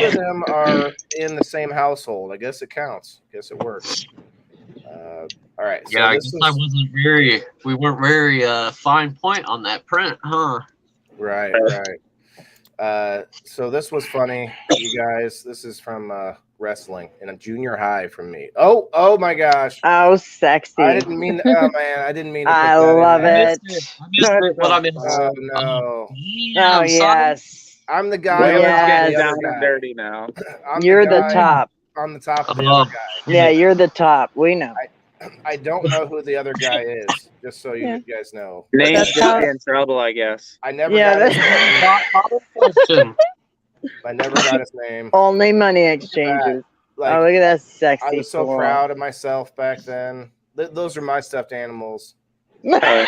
of them are in the same household. I guess it counts. I guess it works. All right. So Yeah, I guess we weren't very fine point on that print, huh? Right. So this was funny, you guys. This is from wrestling in a junior high from me. Oh my gosh. Oh, sexy. I didn't mean. Oh man, I didn't mean. To I put that in love there. it. I missed it. What I missed. Oh no. Oh, yes. I'm the guy. Well, on it's top of getting the down other and guy. dirty now. I'm You're the guy top. on the top of the other guy. Yeah, you're the top. We know. I don't know who the other guy is, just so you guys know. Names get how- me in trouble, I guess. I never Yeah, got his name. Question. I never got his name. Only money exchanges. Like, Oh, look at that sexy. I was so fool. proud of myself back then. Those are my stuffed animals. Is that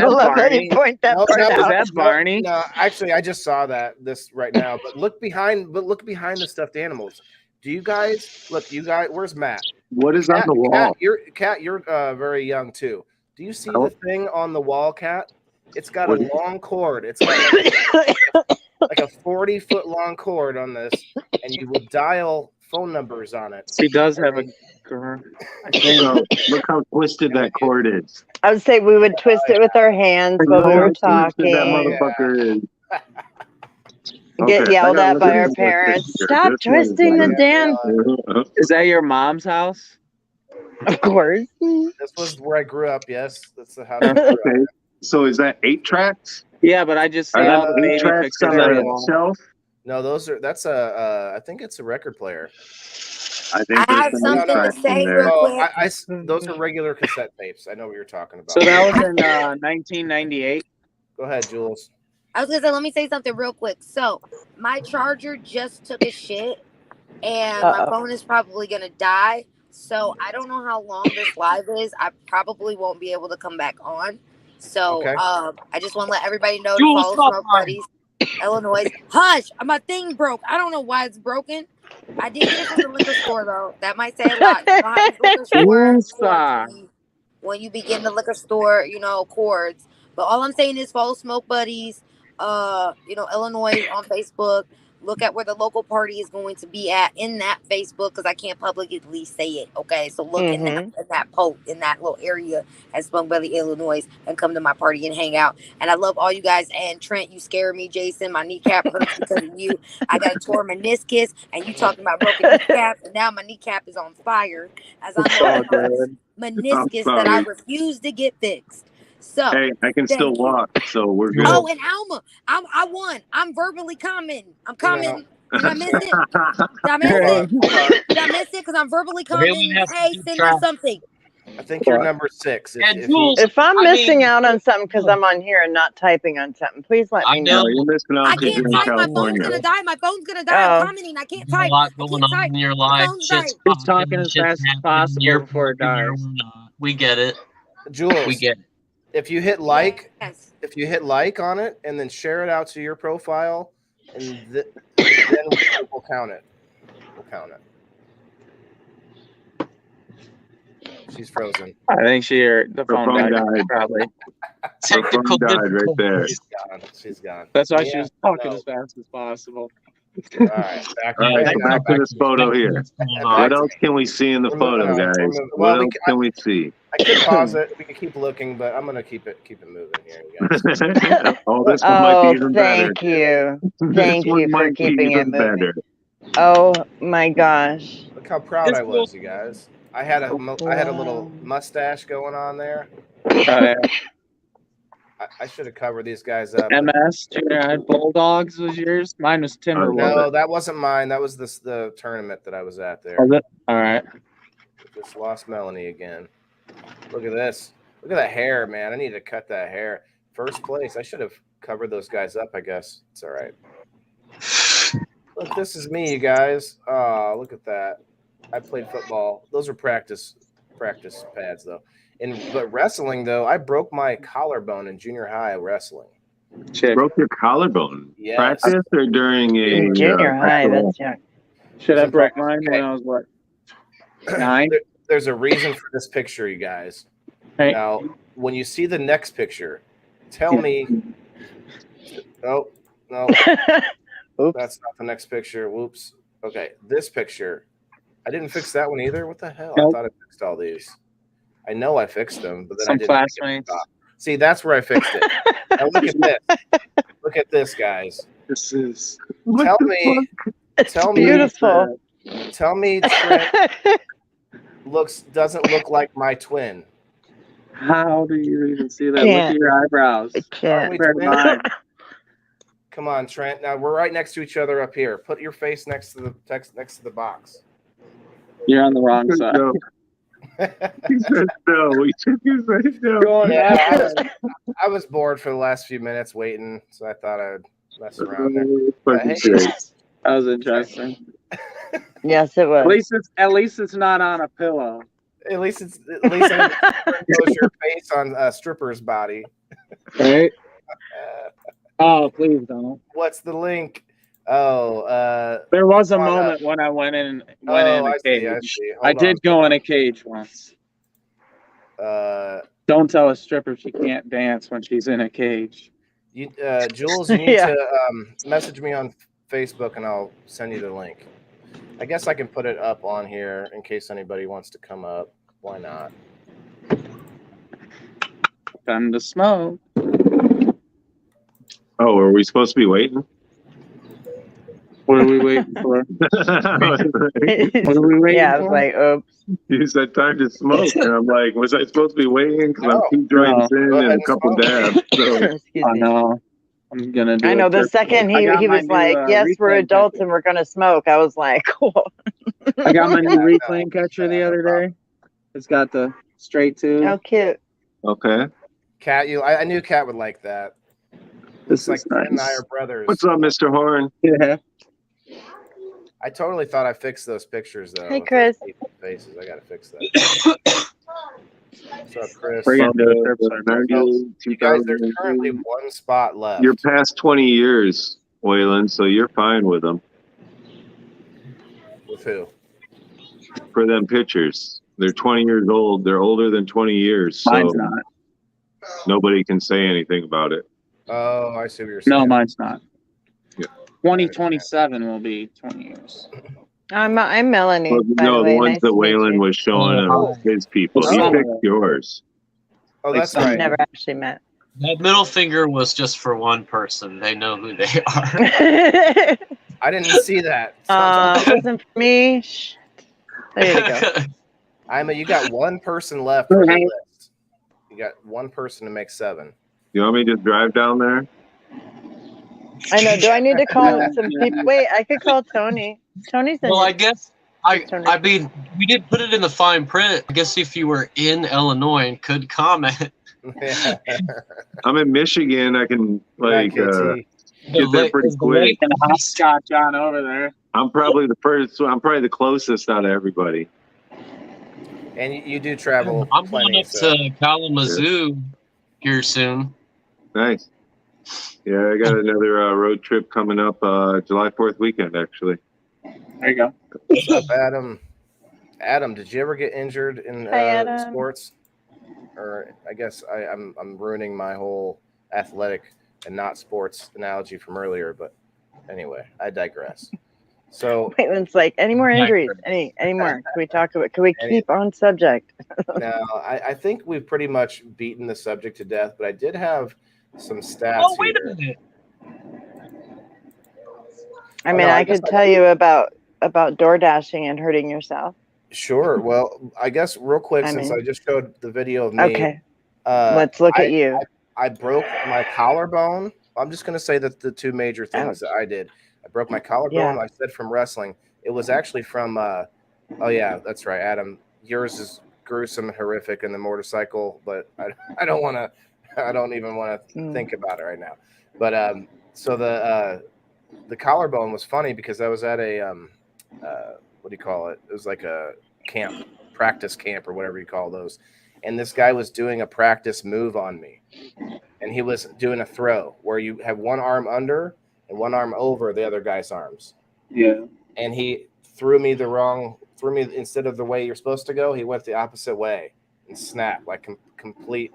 I love that Barney? you point that No, part no, Is out. that Barney? No, actually, I just saw this right now. But look behind the stuffed animals. Do you guys look? You guys, where's Matt? What is on the wall? Cat, you're very young too. Do you see Oh. the thing on the wall, Cat? It's got What a is- long cord. It's got like a 40-foot long cord on this, and you would dial phone numbers on it. She does have a girl. I think. So, look how twisted that cord is. I would say we would twist it with our hands while we were Look how twisted that talking. motherfucker is. Get Okay, yelled I gotta at look by at our this parents. picture. Stop This one is twisting the like- damn. Is that your mom's house? Of course. This was where I grew up. Yes, that's the house I grew up. Okay, so is that 8 tracks? Yeah, but I just see Are all there the 8 baby tracks pictures on on there. the the wall. shelf? No, that's a I think it's a record player. I think I there's have some something to tracks in say there. real Oh, quick. those are regular cassette tapes. I know what you're talking about. So that was in 1998. Go ahead, Jules. I was gonna say, let me say something real quick. So my charger just took a shit, and my Uh-oh. phone is probably gonna die. So I don't know how long this live is. I probably won't be able to come back on. So Okay. I just want to let everybody know to Jules, follow stop Smoke lying. Buddies, Illinois. Hush! My thing broke. I don't know why it's broken. I did get it from the liquor store though. That might say a lot. You know how these liquor stores Woosah. when you begin the liquor store, you know, cords. But all I'm saying is follow Smoke Buddies, you know, Illinois on Facebook. Look at where the local party is going to be at in that Facebook because I can't publicly say it. Okay, so look in that post in that little area at Smoke Buddy, Illinois, and come to my party and hang out. And I love all you guys. And Trent, you scare me, Jason. My kneecap hurts because of you. I got a torn meniscus, and you talking about broken kneecap, and now my kneecap is on fire as I'm Oh, on good. meniscus I'm that I sorry. refuse to get fixed. So Hey, I can still thank you. walk, so we're good. Oh, and Alma, I won. I'm verbally coming. I'm coming. Did I miss it? Did I miss it? Did I miss it? Because I'm verbally coming. Haley has to Hey, keep send track. me something. I think you're number 6. And If Jules, If I'm I missing mean- out on something because I'm on here and not typing on something, please let I me know. know. You're missing out I because can't you're in type. My phone's California. gonna die. My phone's gonna die. I'm Oh. commenting. I can't There's a type. lot I going can't on type. in your My life. phone's Shit's dying. Just talking as shit's fast as happening, possible you're before it broken, you're dies. not. We get it. Jules, We get it. if you hit like, Yes. if you hit like on it and then share it out to your profile, and then we'll count it. We'll count it. She's frozen. I think the phone phone died. died. Probably. Her Technical phone died right there. She's gone. She's gone. That's why Yeah, she was talking no. as fast as possible. All right, back, All right, back, back to this photo here. What's going Back on? What to else can we see in the We're moving photo, on. We're guys? moving- What well, we else can- can we see? I could pause it. We can keep looking, but I'm gonna keep it moving here, you guys. Oh, this one might be Oh, even better. thank you. This Thank one you for might be keeping it even moving. better. Oh my gosh. Look how proud I was, you guys. I had a little mustache going on there. I should have covered these guys up. MS Junior High Bulldogs was yours. Mine was Timberwolves. No, that wasn't mine. That was the tournament that I was at there. Was it? All right. Just lost Melanie again. Look at this. Look at that hair, man. I need to cut that hair. First place. I should have covered those guys up, I guess. It's all right. Look, this is me, you guys. Oh, look at that. I played football. Those are practice pads, though. But wrestling, though, I broke my collarbone in junior high wrestling. Shit. Broke your collarbone. Yes. Practice or during a In junior high, actual- that's young. Should I Some broke practice. mine Okay. when I was what? 9? There's a reason for this picture, you guys. Hey. Now, when you see the next picture, tell me. Oh, no, Oops. that's not the next picture. Whoops. Okay, this picture. I didn't fix that one either. What the hell? Nope. I thought I fixed all these. I know I fixed them, but then I Some didn't. classmates. See, that's where I fixed it. Now look at this. Look at this, guys. This is. Tell me. It's Tell me- beautiful. Tell me Trent doesn't look like my twin. How do you even see that? Look Can't. at your eyebrows. I can't. We Compared to mine. Come on, Trent. Now we're right next to each other up here. Put your face next to the text next to the box. You're on the wrong Good side. joke. He said no. He shook his head no. Going Yeah, after I was bored for the last few minutes waiting, so I thought I'd mess around there. Fucking Hey. great. That was interesting. Yes, it was. At least it's not on a pillow. At least I didn't close your face on a stripper's body. Right? Oh, please don't. What's the link? Oh, There was a Hold on. moment when I went in in oh, a I see. cage. Hold I did go in a cage once. on. Don't tell a stripper she can't dance when she's in a cage. You, Jules, you need Yeah. to message me on Facebook, and I'll send you the link. I guess I can put it up on here in case anybody wants to come up. Why not? Time to smoke. Oh, are we supposed to be waiting? What are we waiting for? What are we waiting Yeah, I was for? like, oops. You said time to smoke, and I'm like, was I supposed to be waiting? Because I'm No. 2 joints Go in ahead and a and couple smoke. dabs. So Excuse I me. know. I'm gonna do I know it the for- second I he got my was new, like, yes, we're reclaim adults catcher. and we're gonna smoke. I was like, cool. I got my new Yeah, I reclaim know. catcher the Yeah, no other problem. day. It's got the straight tube. How cute. okay. Kat, I knew Kat would like that. This It's like is Ken and I nice. are brothers. What's up, Mr. Horn? Yeah. I totally thought I fixed those pictures though. Hey, with Chris. those people's faces. I gotta fix that. What's up, Chris? We're gonna do a trip So, circle. You guys, there's 2002. currently one spot left. You're past 20 years, Waylon, so you're fine with them With who? for them pictures. They're 20 years old. They're older than 20 years, so Mine's not. nobody can say anything about it. Oh, I see what you're saying. No, mine's not. Yeah. 2027 will be 20 years. I'm Melanie. Well, by no, the the way. ones Nice that to meet Waylon you. was showing Oh. his people. He Oh. picked yours. Oh, that's Like right. Never actually met. That middle finger was just for one person. They know who they are. I didn't see that. Wasn't for me. Shh. There you go. You got one person left for the list. You got one person to make 7. You want me to just drive down there? I know. Do I need to call some people? Wait, I could call Tony. Tony's in Well, I it. guess I mean we did put it in the fine print. I guess if you were in Illinois and could comment, Yeah. I'm in Michigan. I can like KT. get there pretty quick. And hopscotch on over there. I'm probably the first. I'm probably the closest out of everybody. And you do travel I'm plenty. going up So. to Kalamazoo here soon. Nice. Yeah, I got another road trip coming up July 4th weekend, actually. There you go. What's up, Adam? Adam, did you ever get injured in Hi, Adam. sports? Or I guess I'm ruining my whole athletic and not sports analogy from earlier, but anyway, I digress. So Waylon's like, any more injuries? Any more? Can we talk about? Can we keep on subject? now I think we've pretty much beaten the subject to death, but I did have some stats. Oh, wait a here. minute. I mean, no, I I guess could tell you about door dashing and hurting yourself. Sure. Well, I guess real quick, I since mean- I just showed the video of me. Okay, Let's let's look at you. I broke my collarbone. I'm just going to say that the two major things Ouch. that I did. I broke my collarbone. Yeah. I said from wrestling. It was actually from. Oh yeah, that's right, Adam. Yours is gruesome and horrific in the motorcycle, but I don't want to. I don't even want to think about it right now. But so the collarbone was funny because I was at a what do you call it? It was like a camp, practice camp or whatever you call those. And this guy was doing a practice move on me. And he was doing a throw where you have one arm under and one arm over the other guy's arms. Yeah. And he threw me instead of the way you're supposed to go, he went the opposite way and snapped like complete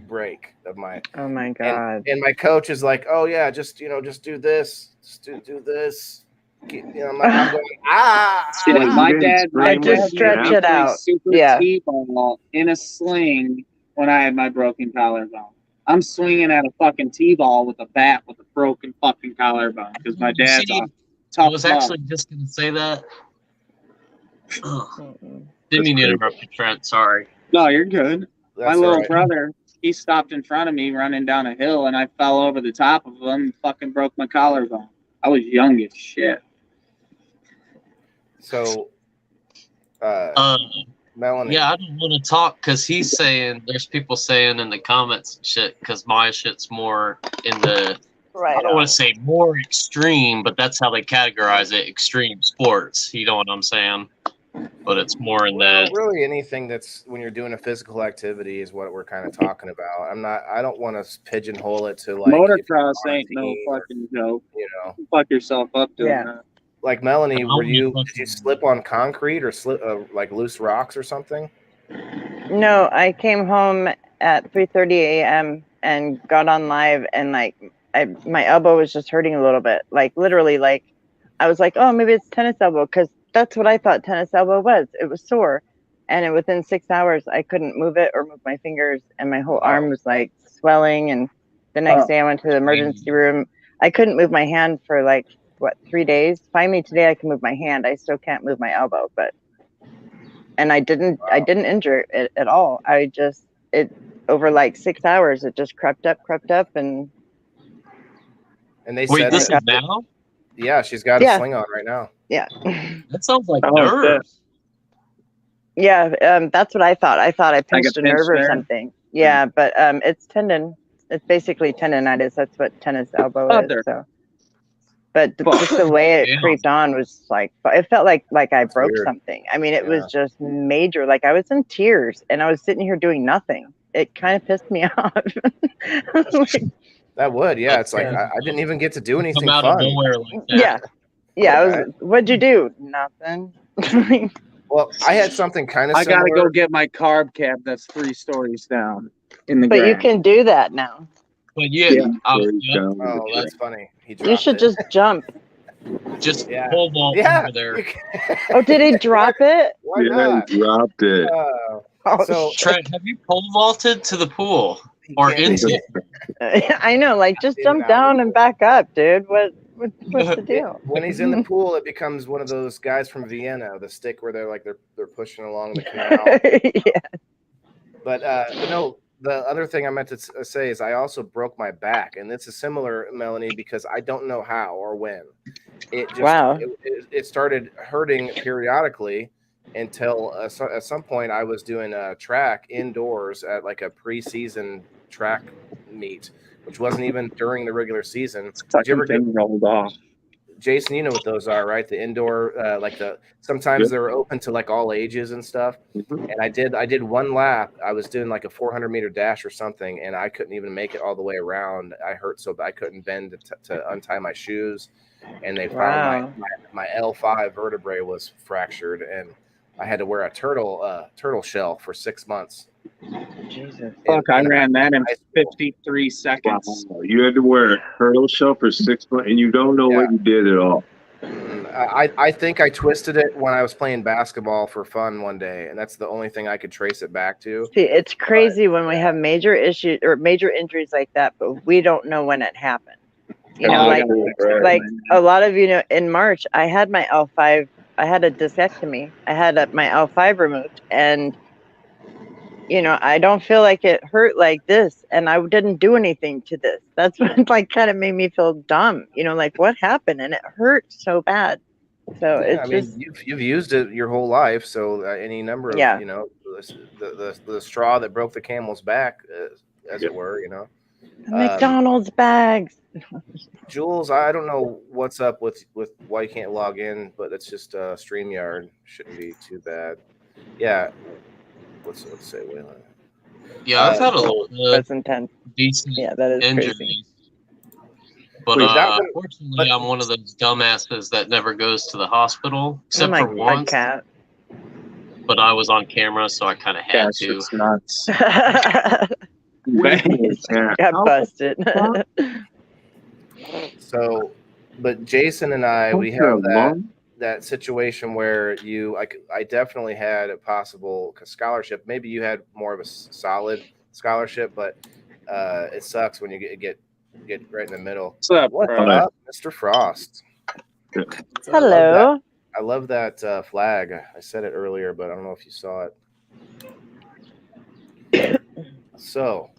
break of my. Oh my god. And my coach is like, "Oh yeah, just do this. Just do this." I'm going, Yeah, my dad just stretch it out. Super Yeah. T-ball in a sling when I had my broken collarbone. I'm swinging at a fucking T-ball with a bat with a broken fucking collarbone because my dad's See, a tough I was actually just going to say that. Didn't mean to interrupt you, Trent. Sorry. No, you're good. My That's little right. brother, he stopped in front of me running down a hill, and I fell over the top of him and fucking broke my collarbone. I was young as shit. So, Melanie. Yeah, I don't want to talk because he's saying there's people saying in the comments and shit because my shit's more in the Right. I don't want to say more extreme, but that's how they categorize it, extreme sports. You know what I'm saying? But it's more in Well, that. really anything that's when you're doing a physical activity is what we're kind of talking about. I don't want to pigeonhole it to like Motocross if you're on a ain't no team or, fucking joke. Fuck yourself up doing Yeah. that. Like Melanie, I did you wouldn't slip on concrete or slip like loose rocks or something? No, I came home at 3:30 a.m. and got on live, and like my elbow was just hurting a little bit, like literally, like I was like, oh, maybe it's tennis elbow, because that's what I thought tennis elbow was. It was sore, and within 6 hours I couldn't move it or move my fingers, and my whole arm was like swelling. And the next day I went to the emergency room. I couldn't move my hand for like 3 days. Finally today I can move my hand. I still can't move my elbow, and I didn't injure it at all. It over like 6 hours it just crept up, and they Wait, said this that- is now? Yeah, she's got a sling on right now. yeah. That sounds like Oh, nerves. Yeah, that's what I thought. I thought I Like a pinched a nerve pinched or nerve? something. Yeah, but it's tendon. It's basically tendonitis. That's what tennis elbow is. there. So, but just the way it Damn. creeped on was like, it felt like I broke weird. something. I mean, it was just major. Like I was in tears, and I was sitting here doing nothing. It kind of pissed me off. Like, That would, yeah. That's It's like fair. I didn't even get to do anything Come out of fun. nowhere like that. yeah. I Okay. was. What'd you do? Nothing. Well, I had something kind of I similar. gotta go get my carb cap that's 3 stories down in the But you ground. can do that now. But yeah, Oh, that's funny. He dropped You should it. just jump. just Yeah. pole vault Yeah. over there. you can- Oh, did he drop it? Why Yeah, not? he dropped it. Oh, So Trent, have you pole vaulted to the pool he or can't into do it? I know, like just In jump and out. down and back up, dude. What's the it. deal? When he's in the pool, it becomes one of those guys from Vienna, the stick where they're pushing along the canal. Yeah. But no, the other thing I meant to say is I also broke my back, and this is similar, Melanie, because I don't know how or when. It just Wow. it started hurting periodically until at some point I was doing a track indoors at like a preseason track meet, which wasn't even during the regular season. Did you ever get, rolled off? Jason, you know what those are, right? The indoor, sometimes Yep. they're open to like all ages and stuff. Mhm. And I did one lap. I was doing like a 400-meter dash or something, and I couldn't even make it all the way around. I hurt so bad I couldn't bend to untie my shoes, and they found my L5 vertebrae was fractured, and I had to wear a turtle shell for 6 months. Jesus. Fuck, I ran that in high school. 53 seconds. Wow. You had to wear a turtle shell for 6 months, and you don't know what you did at all. I think I twisted it when I was playing basketball for fun one day, and that's the only thing I could trace it back to. See, it's crazy when we have major issues or major injuries like that, but we don't know when it happened. You know, like a lot of you know, in March, I had my L5. I had a discectomy. I had my L5 removed, and you know, I don't feel like it hurt like this, and I didn't do anything to this. That's what like kind of made me feel dumb. You know, like what happened, and it hurt so bad. So Yeah, it's I mean, just you've used it your whole life, so any number of you know the straw that broke the camel's back, as it were. You know, McDonald's bags. Jules, I don't know what's up with why you can't log in, but it's just StreamYard shouldn't be too bad. Yeah, let's say Waylon. Yeah, I've had a lot of That's intense. decent Yeah, that is injuries. crazy. But Wait, that one- unfortunately, I'm one of those dumbasses that never goes to the hospital, Oh except my for God, once. cat. But I was on camera, so I kind of had That's to. just nuts. Yeah. Got busted. So, but Jason and I, we have that situation where I definitely had a possible scholarship. Maybe you had more of a solid scholarship, but it sucks when you get right in the middle. What's up, What's bro? up, Mr. Frost? Hello. I love that flag. I said it earlier, but I don't know if you saw it. So,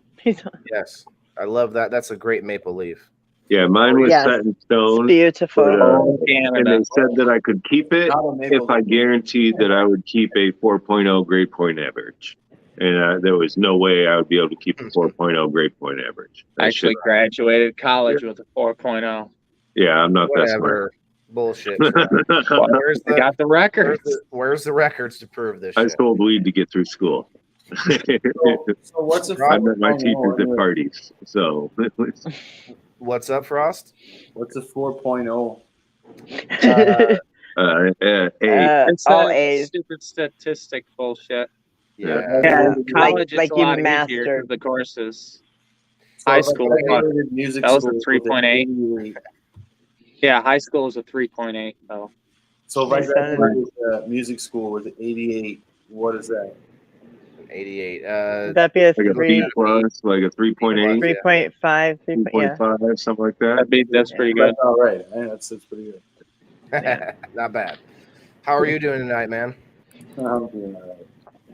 yes, I love that. That's a great maple leaf. Yeah, mine was Yes. set in It's stone. beautiful. Oh, And Canada. they said that I could keep it if I guaranteed that I would keep a 4.0 grade point average. And there was no way I would be able to keep a 4.0 grade point average. I actually graduated college with a 4.0. Yeah, I'm not that smart. Whatever. Bullshit. Where's I got the record. where's the records to prove this I shit? sold weed to get through school. So what's a I met my 4.0 teachers at anyway? parties. So What's up, Frost? What's a 4.0? hey, It's all that A's. stupid statistic bullshit. Yeah. Yeah, Like college like is you a lot easier mastered. 'cause the courses. High So if I school, what? graduated music That was a school with an 3.8. 88. Yeah, high school is a 3.8 though. So if I Nice, son. graduated music school with an 88, what is that? An 88. That'd be a Like a B 3, plus, like a 3.8, 3.5, 3, yeah. 3.5, something like that. That's pretty good. That's all right. That's pretty good. Not bad. How are you doing tonight, man? I'm doing all right.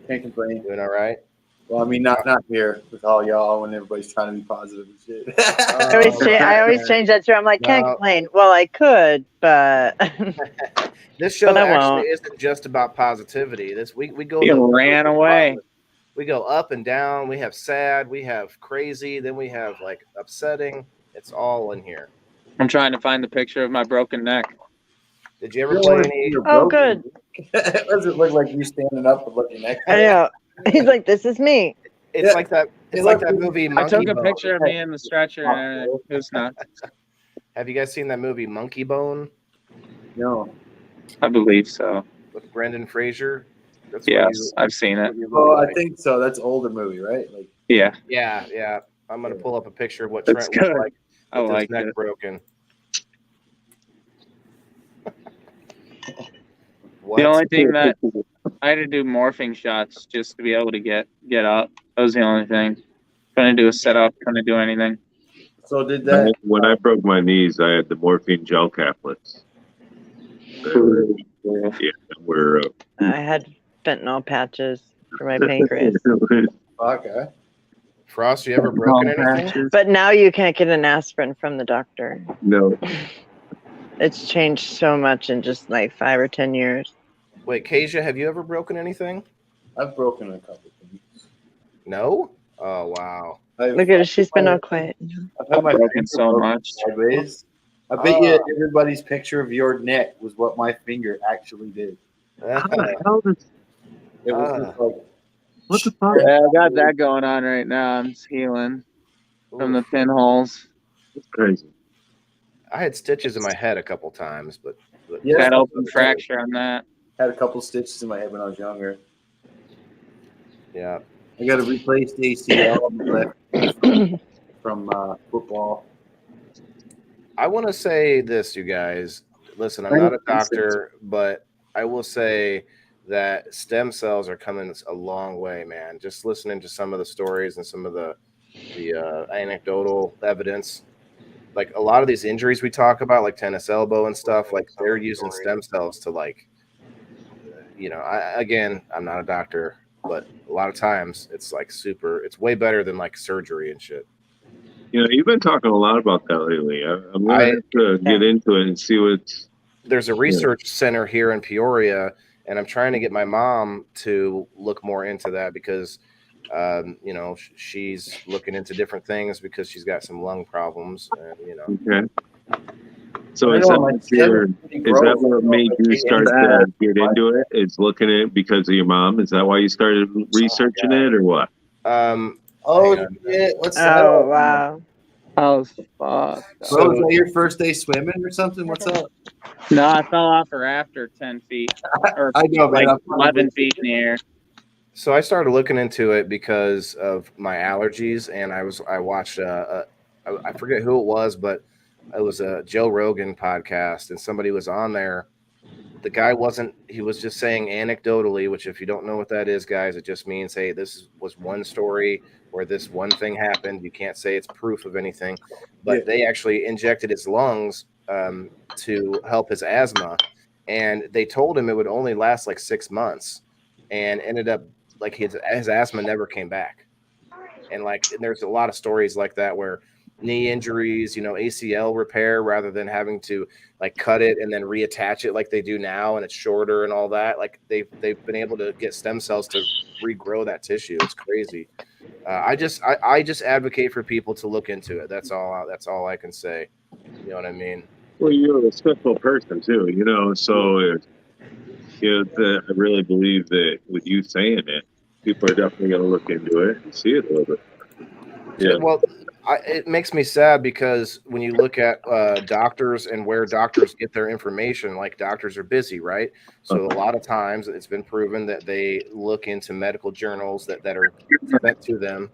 Can't complain. Doing all right? Well, I mean, not here with all y'all when everybody's trying to be positive and shit. I always change that too. I'm like, can't No. complain. Well, I could, but This show But I actually won't. isn't just about positivity. We go. He ran away. We go up and down. We have sad. We have crazy. Then we have like upsetting. It's all in here. I'm trying to find the picture of my broken neck. Did you ever play any? Oh, good. Does it look like you standing up with looking neck? I know. He's like, this is me. It's like that. It's like that movie. I Monkey took a Bone. picture of me in the stretcher and everything. It was nuts. Have you guys seen that movie Monkey Bone No. I believe so. with Brendan Fraser? That's Yes, I've seen it. Oh, I think so. That's an older movie, right? Like, Yeah, Yeah. I'm gonna pull up a picture of what That's Trent looks good. like I with his like neck it. broken. The only thing that I had to do morphing shots just to be able to get up. That was the only thing. Couldn't do a setup. Couldn't do anything. so did that. When I broke my knees, I had the morphine gel caplets. Yeah, we're I had fentanyl patches for my pancreas. Okay. Frost, you ever broken anything? But now you can't get an aspirin from the doctor. No, It's changed so much in just like 5 or 10 years. Wait, Kasia, have you ever broken anything? I've broken a couple things. No? Oh wow. Look at her. She's been all quiet. I've had my Broken finger so broken much. sideways. I bet you everybody's picture of your neck was what my finger actually did. how the hell does It was just like, what the fuck? Yeah, I got that going on right now. I'm just healing from the pinholes. It's crazy. I had stitches in my head a couple times, but yeah, Got open fracture on that. had a couple stitches in my head when I was younger. yeah. I got a replaced ACL on the left from football. I want to say this, you guys. Listen, I'm not a doctor, but I will say that stem cells are coming a long way, man. Just listening to some of the stories and some of the anecdotal evidence, like a lot of these injuries we talk about, like tennis elbow and stuff, like they're using stem cells to like, I'm not a doctor, but a lot of times it's like it's way better than like surgery and shit. You've been talking a lot about that lately. I'm gonna have to get into it and see what's. There's a research center here in Peoria, and I'm trying to get my mom to look more into that because, she's looking into different things because she's got some lung problems, and Okay. So is that what made you start to get into it? Is looking at it because of your mom? Is that why you started researching it, or what? Oh shit! What's that? Oh, wow. Oh, fuck. So is that your first day swimming or something? What's up? No, I fell off a rafter 10 feet. Or I know, man. like 11 feet in the air. So I started looking into it because of my allergies, and I watched I forget who it was, but it was a Joe Rogan podcast, and somebody was on there. The guy he was just saying anecdotally, which if you don't know what that is, guys, it just means, hey, this was one story where this one thing happened. You can't say it's proof of anything, but they actually injected his lungs to help his asthma, and they told him it would only last like 6 months, and ended up like his asthma never came back. And there's a lot of stories like that where knee injuries, ACL repair, rather than having to like cut it and then reattach it like they do now, and it's shorter and all that. Like they've been able to get stem cells to regrow that tissue. It's crazy. I just advocate for people to look into it. That's all I can say. You know what I mean? Well, you're a respectful person too, So, I really believe that with you saying it, people are definitely going to look into it and see it a little bit. Yeah. Well, it makes me sad because when you look at doctors and where doctors get their information, like doctors are busy, right? So a lot of times it's been proven that they look into medical journals that are sent to them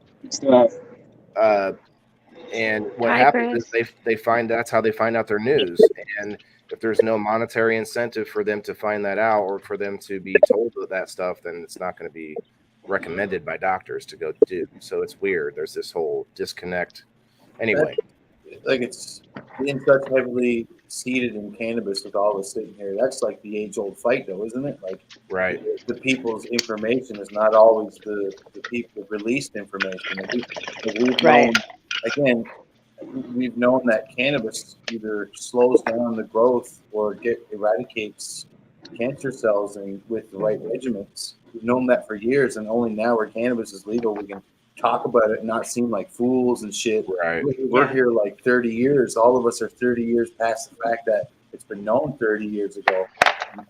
And what Hi, happens Chris. is they find that's how they find out their news. And if there's no monetary incentive for them to find that out or for them to be told that stuff, then it's not going to be recommended by doctors to go do. So it's weird. There's this whole disconnect. Anyway, Like it's being such heavily seated in cannabis with all of us sitting here. That's like the age-old fight, though, isn't it? Like, right. the people's information is not always the people released information. And we've Right. known, again, we've known that cannabis either slows down the growth or eradicates cancer cells and with the right regimens. We've known that for years, and only now where cannabis is legal, we can talk about it and not seem like fools and shit. Right. We're here like 30 years. All of us are 30 years past the fact that it's been known 30 years ago.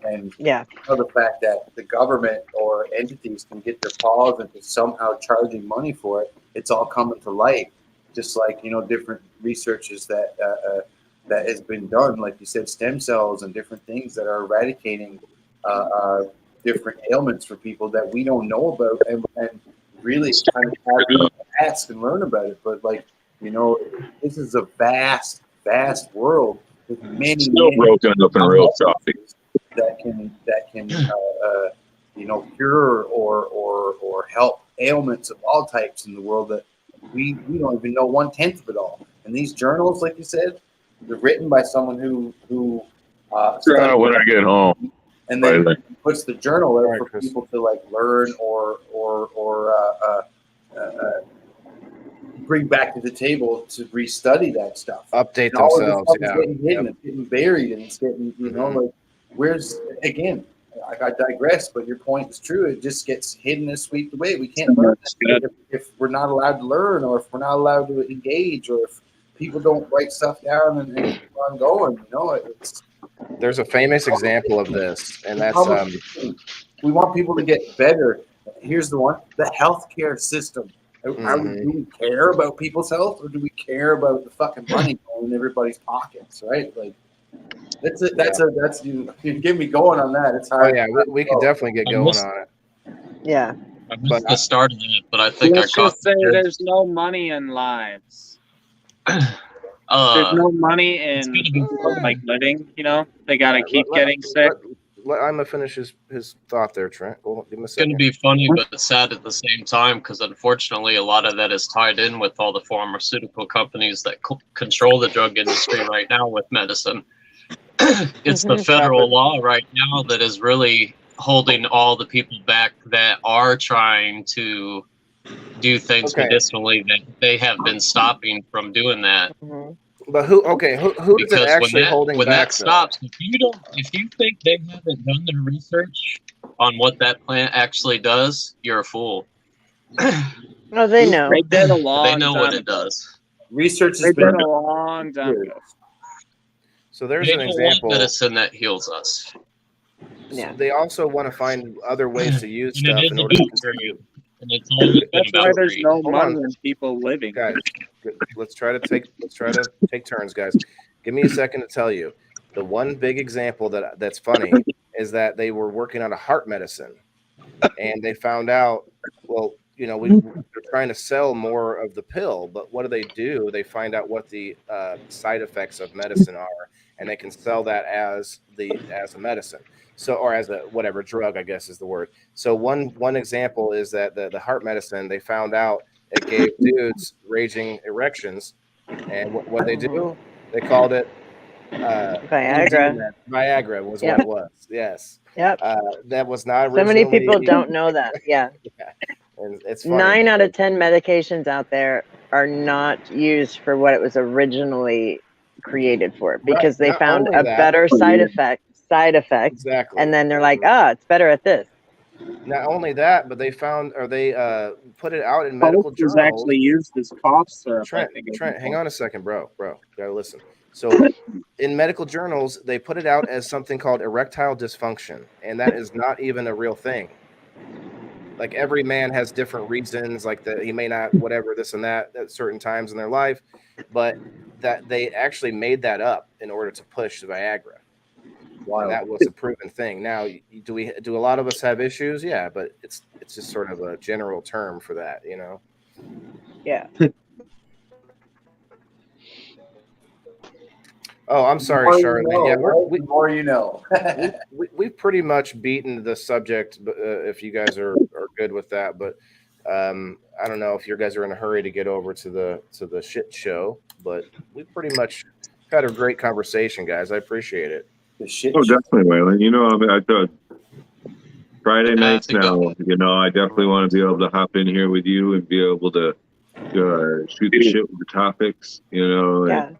And Yeah. the fact that the government or entities can get their paws into somehow charging money for it, it's all coming to light. Just like, different researches that has been done, like you said, stem cells and different things that are eradicating different ailments for people that we don't know about, and really kind of have to ask and learn about it. But this is a vast world with many, Still broken up in real coffee. that can cure or help ailments of all types in the world that we don't even know 1/10 of it all. And these journals, like you said, they're written by someone who When I get home. and then Right. puts the journal out Right, for Chris. people to learn or bring back to the table to restudy that stuff. Update And all of this themselves. stuff is Yeah. getting hidden, it's getting buried, and it's getting, where's, again, I digress, but your point is true. It just gets hidden and swept away. We can't learn if we're not allowed to learn, or if we're not allowed to engage, or if people don't write stuff down and keep on going. There's a famous example of this, and that's we want people to get better. Here's the one: the healthcare system. Do we care about people's health, or do we care about the fucking money going in everybody's pockets? Right? Like that's it. That's you get me going on that. It's hard. Oh yeah, we can definitely get going on it. Yeah. I missed the start of it, but I think Let's I caught just say the there's no money in lives. There's Uh, no money it's in gonna be like living. They gotta keep getting sick. Let Ima finish his thought there, Trent. Hold on, give him a It's going to second. be funny but sad at the same time, because unfortunately a lot of that is tied in with all the pharmaceutical companies that control the drug industry right now with medicine. It's the federal law right now that is really holding all the people back that are trying to do things medicinally, that they have been stopping from doing that. But who is it actually holding when back? That stops, if you think they haven't done their research on what that plant actually does, you're a fool. Oh, they know. They did a long They know time what it ago. does. Research They has did been a long time ago. So there's They an don't example. want medicine that heals us. Yeah. They also want to find other ways to use And stuff it is in order to about continue. greed. And it's always been That's why about there's greed. no Hold money on. in people living. Guys, let's try to take turns, guys. Give me a second to tell you. The one big example that's funny is that they were working on a heart medicine, and they found out, well, they're trying to sell more of the pill, but what do? They find out what the side effects of medicine are, and they can sell that as a medicine. So, or as a whatever drug, I guess is the word. So one example is that the heart medicine, they found out it gave dudes raging erections, and what they do, they called it Viagra. Viagra was what it was. Yes. Yep. That was not So many originally. people don't know that. Yeah. And it's funny. 9 out of 10 medications out there are not used for what it was originally created for, because they Not found only a that- better side effect, Exactly. and then they're like, it's better at this. Not only that, but they put it out in medical Coke is journals. actually used as cough syrup. Trent, I think hang on a second, bro. Gotta listen. So, in medical journals, they put it out as something called erectile dysfunction, and that is not even a real thing. Like, every man has different reasons, like that he may not whatever this and that at certain times in their life, but that they actually made that up in order to push the Viagra. Wow. And that was a proven thing. Now, do a lot of us have issues? Yeah, but it's just sort of a general term for that, Yeah. Oh, I'm sorry, More you Charlotte. know, Yeah, right? The more you know. we've pretty much beaten the subject. If you guys are good with that, but I don't know if you guys are in a hurry to get over to the shit show. But we pretty much had a great conversation, guys. I appreciate it. The shit. Oh, show. definitely, Waylon. You know, I thought Friday nights to go. now. You know, I definitely want to be able to hop in here with you and be able to shoot the shit with the topics. You know, Yeah.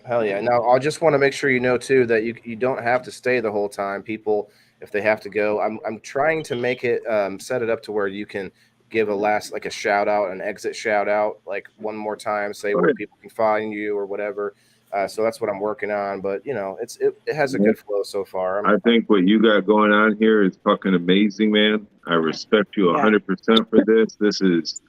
Hell yeah. Now, I just want to make sure you know, too, that you don't have to stay the whole time. People, if they have to go, I'm trying to make it set it up to where you can give a last, like a shout out, an exit shout out, like one more time, say where people can find you or whatever. So that's what I'm working on. But, you know, it has a good flow so far. I think what you got going on here is fucking amazing, man. I respect you 100% for this. This is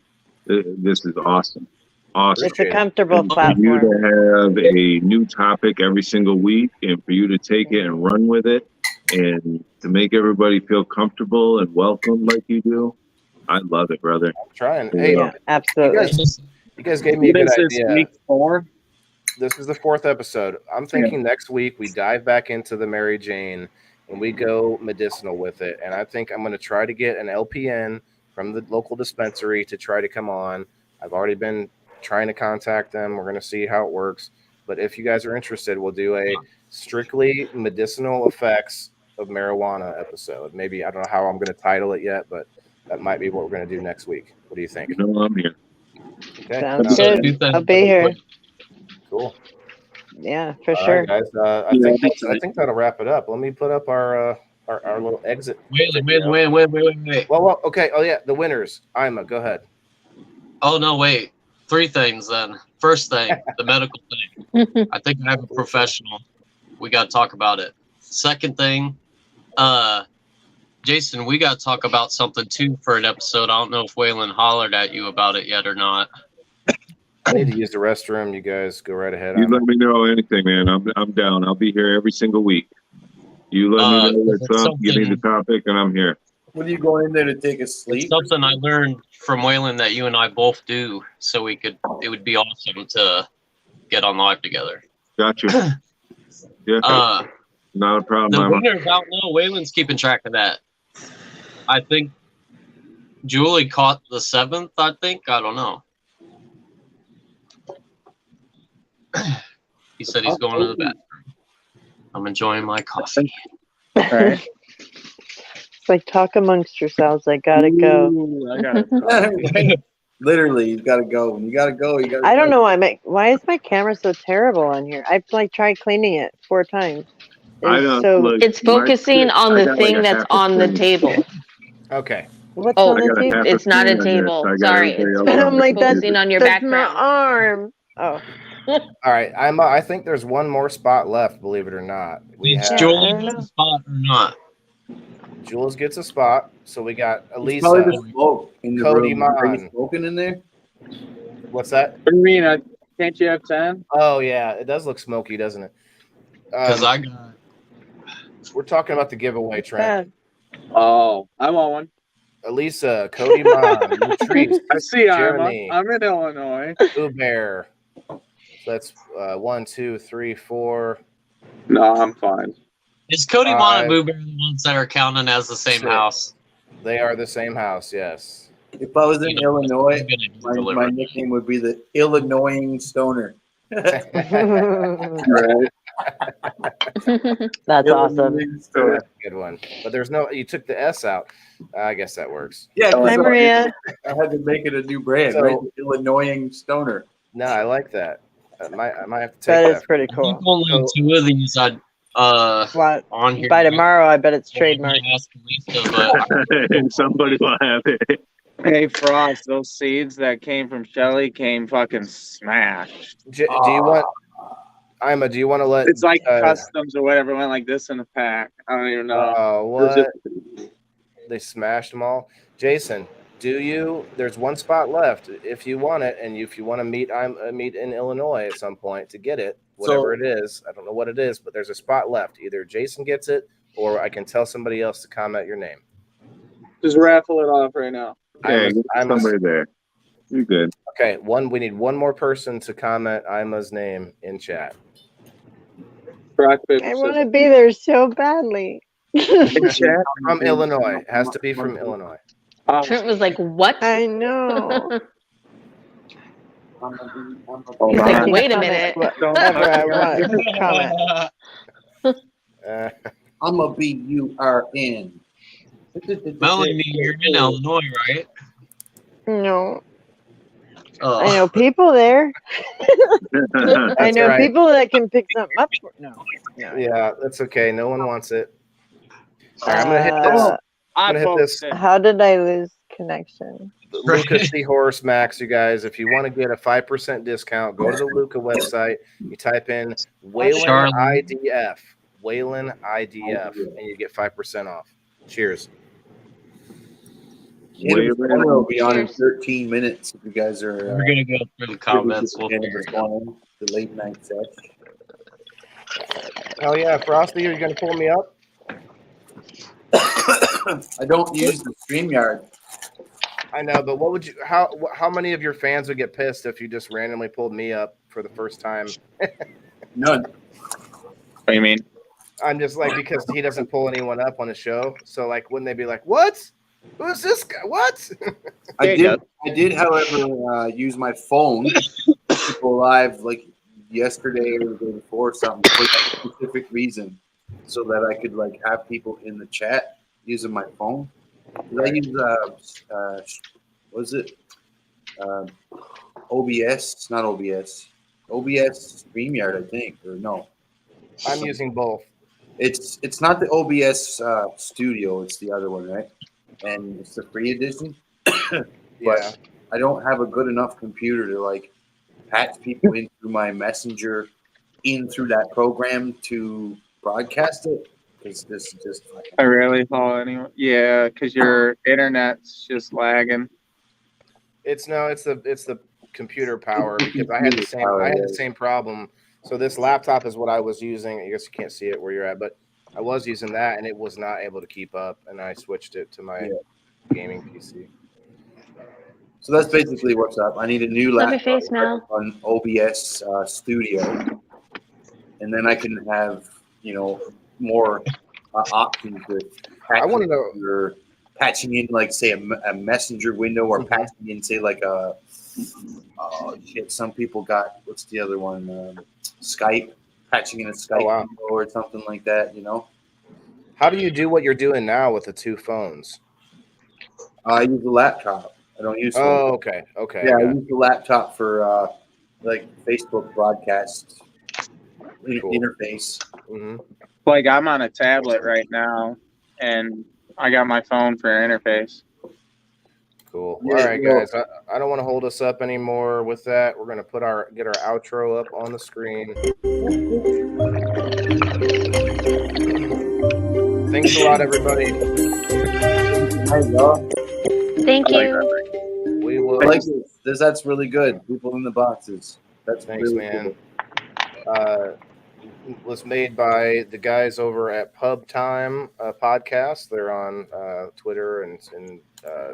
awesome. Awesome. It's a comfortable And for you platform. to have a new topic every single week and for you to take it and run with it and to make everybody feel comfortable and welcome like you do, I love it, brother. I'm trying. Hey, Yeah, absolutely. you guys gave me a good idea. Week 4? This is the 4th episode. I'm thinking next week we dive back into the Mary Jane and we go medicinal with it. And I think I'm going to try to get an LPN from the local dispensary to try to come on. I've already been trying to contact them. We're going to see how it works. But if you guys are interested, we'll do a strictly medicinal effects of marijuana episode. Maybe, I don't know how I'm going to title it yet, but that might be what we're going to do next week. What do you think? You know I'm here. Okay. Sounds good. I'll be here. Cool. Yeah, for All sure. right, guys. I think that'll wrap it up. Let me put up our little exit. Wait. Well, okay. Oh yeah, the winners. Ima, go ahead. Oh no, wait. 3 things then. First thing, the medical thing. I think I have a professional. We got to talk about it. Second thing, Jason, we got to talk about something too for an episode. I don't know if Waylon hollered at you about it yet or not. I need to use the restroom. You guys go right ahead. You let me know anything, man. I'm down. I'll be here every single week. You let me know what's up. Give me the topic, and I'm here. What are you going in there to take a sleep? It's something I learned from Waylon that you and I both do, so it would be awesome to get on live together. Gotcha. Yeah. Not a problem. The winners out now. Waylon's keeping track of that. I think Julie caught the 7th. I think. I don't know. He said he's going to the bathroom. I'm enjoying my coffee. All right. It's like talk amongst yourselves. I gotta go. Ooh, I gotta Literally, you gotta go. When you gotta go, you gotta. I don't know why is my camera so terrible on here? I've like tried cleaning it 4 times. It's focusing on the thing that's on the table. Okay. What's on the table? It's not a table. Sorry. It's I'm like, focusing on your that's my background. arm. Oh. All right. I think there's one more spot left, believe it or not. Is Julie get a spot or not? Jules gets a spot. So we got Elisa, Probably the smoke in the Cody room. Are you Mon. smoking in there? What's that? What do you mean? Can't you have 10? Oh, yeah. It does look smoky, doesn't it? Because I got. We're talking about the giveaway, Trent. Oh, I want one. Elisa, Cody Mon, Latrice, I see Jeremy, I'm in Illinois. Boo Bear. So that's 1, 2, 3, 4. No, I'm fine. Is Cody Mon and Boo Bear the ones that are counting as the same house? They are the same house, yes. If I was in Illinois, my nickname would be the Illinoising Stoner. That's Illinoising awesome. Stoner. That's a good one. But there's no, you took the S out. I guess that works. Yeah, Hi, Maria. I had to make it a new brand, So- right? Illinoising Stoner. No, I like that. I might have to take That that. is pretty I think cool. only 2 of these Well, on here. by tomorrow, I bet it's I trademarked. asked Lisa, but And somebody will have it. Hey, Frost, those seeds that came from Shelly came fucking smashed. Do you want, Ima, do you want to let... It's like customs or whatever went like this in a pack. I don't even know. What? They smashed them all. Jason, do you? There's one spot left. If you want it, and if you want to meet in Illinois at some point to get it, whatever it is, I don't know what it is, but there's a spot left. Either Jason gets it, or I can tell somebody else to comment your name. Just raffle it off right now. Okay, somebody there. You're good. Okay, we need one more person to comment Ima's name in chat. Rock, paper, I scissors. want to be there so badly. From Illinois. It has to be from Illinois. Trent was like, "What?" I know. He's like, "Wait a minute." Whatever I want. Comment. I'm gonna be URN. Melanie, you're in Illinois, right? No, Oh. I know people there. I know right. people that can pick something up. No. Yeah, that's okay. No one wants it. All right, I'm gonna hit this. I'm gonna hit this. How did I lose connection? Luca Seahorse Max, you guys. If you want to get a 5% discount, go to the Luca website. You type in Waylon IDF, Waylon IDF, and you get 5% off. Cheers. We'll be on in 13 minutes if you guys are. We're gonna go through the comments. We'll the late night set. Oh yeah, Frosty, are you gonna pull me up? I don't use the StreamYard. I know, but what would you? How many of your fans would get pissed if you just randomly pulled me up for the first time? None. What do you mean? I'm just like, because he doesn't pull anyone up on the show, so like, wouldn't they be like, "What? Who's this guy? What?" I did, however, use my phone to go live like yesterday or the day before or something for that specific reason, so that I could like have people in the chat using my phone. Did I use what is it? OBS, not OBS. OBS StreamYard, I think, or no. I'm using both. It's not the OBS Studio. It's the other one, right? And it's the free edition. Yeah. I don't have a good enough computer to like patch people in through my messenger in through that program to broadcast it. Because this is just. I rarely follow anyone. Yeah, because your internet's just lagging. It's the computer power, because I had the same problem. So this laptop is what I was using. I guess you can't see it where you're at, but I was using that and it was not able to keep up, and I switched it to my gaming PC. So that's basically what's up. I need a new laptop face, Mel. on OBS Studio, and then I can have more options with. I want to know. You're patching in like say a messenger window, or patching in say like a. Some people got what's the other one? Skype, patching in a Skype window or something like that. How do you do what you're doing now with the two phones? I use the laptop. I don't use. Okay. Yeah, I use the laptop for like Facebook broadcast interface. Mm-hmm. Like I'm on a tablet right now, and I got my phone for interface. Cool. All right, guys. I don't want to hold us up anymore with that. We're gonna get our outro up on the screen. Thanks a lot, everybody. Thank you. We will. I like this. That's really good. People in the boxes. That's Thanks, really man. Cool. Was made by the guys over at Pub Time Podcast. They're on Twitter and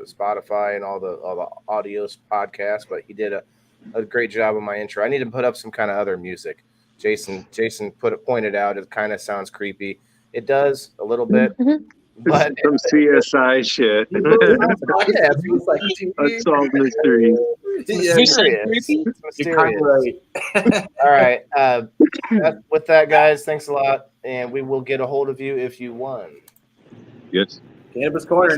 Spotify and all the audio podcasts. But he did a great job on my intro. I need to put up some kind of other music. Jason pointed out it kind of sounds creepy. It does a little bit, but some CSI shit. Unsolved mysteries. It's mysterious. All right. With that, guys, thanks a lot, and we will get a hold of you if you won. Yes. Cannabis Corner.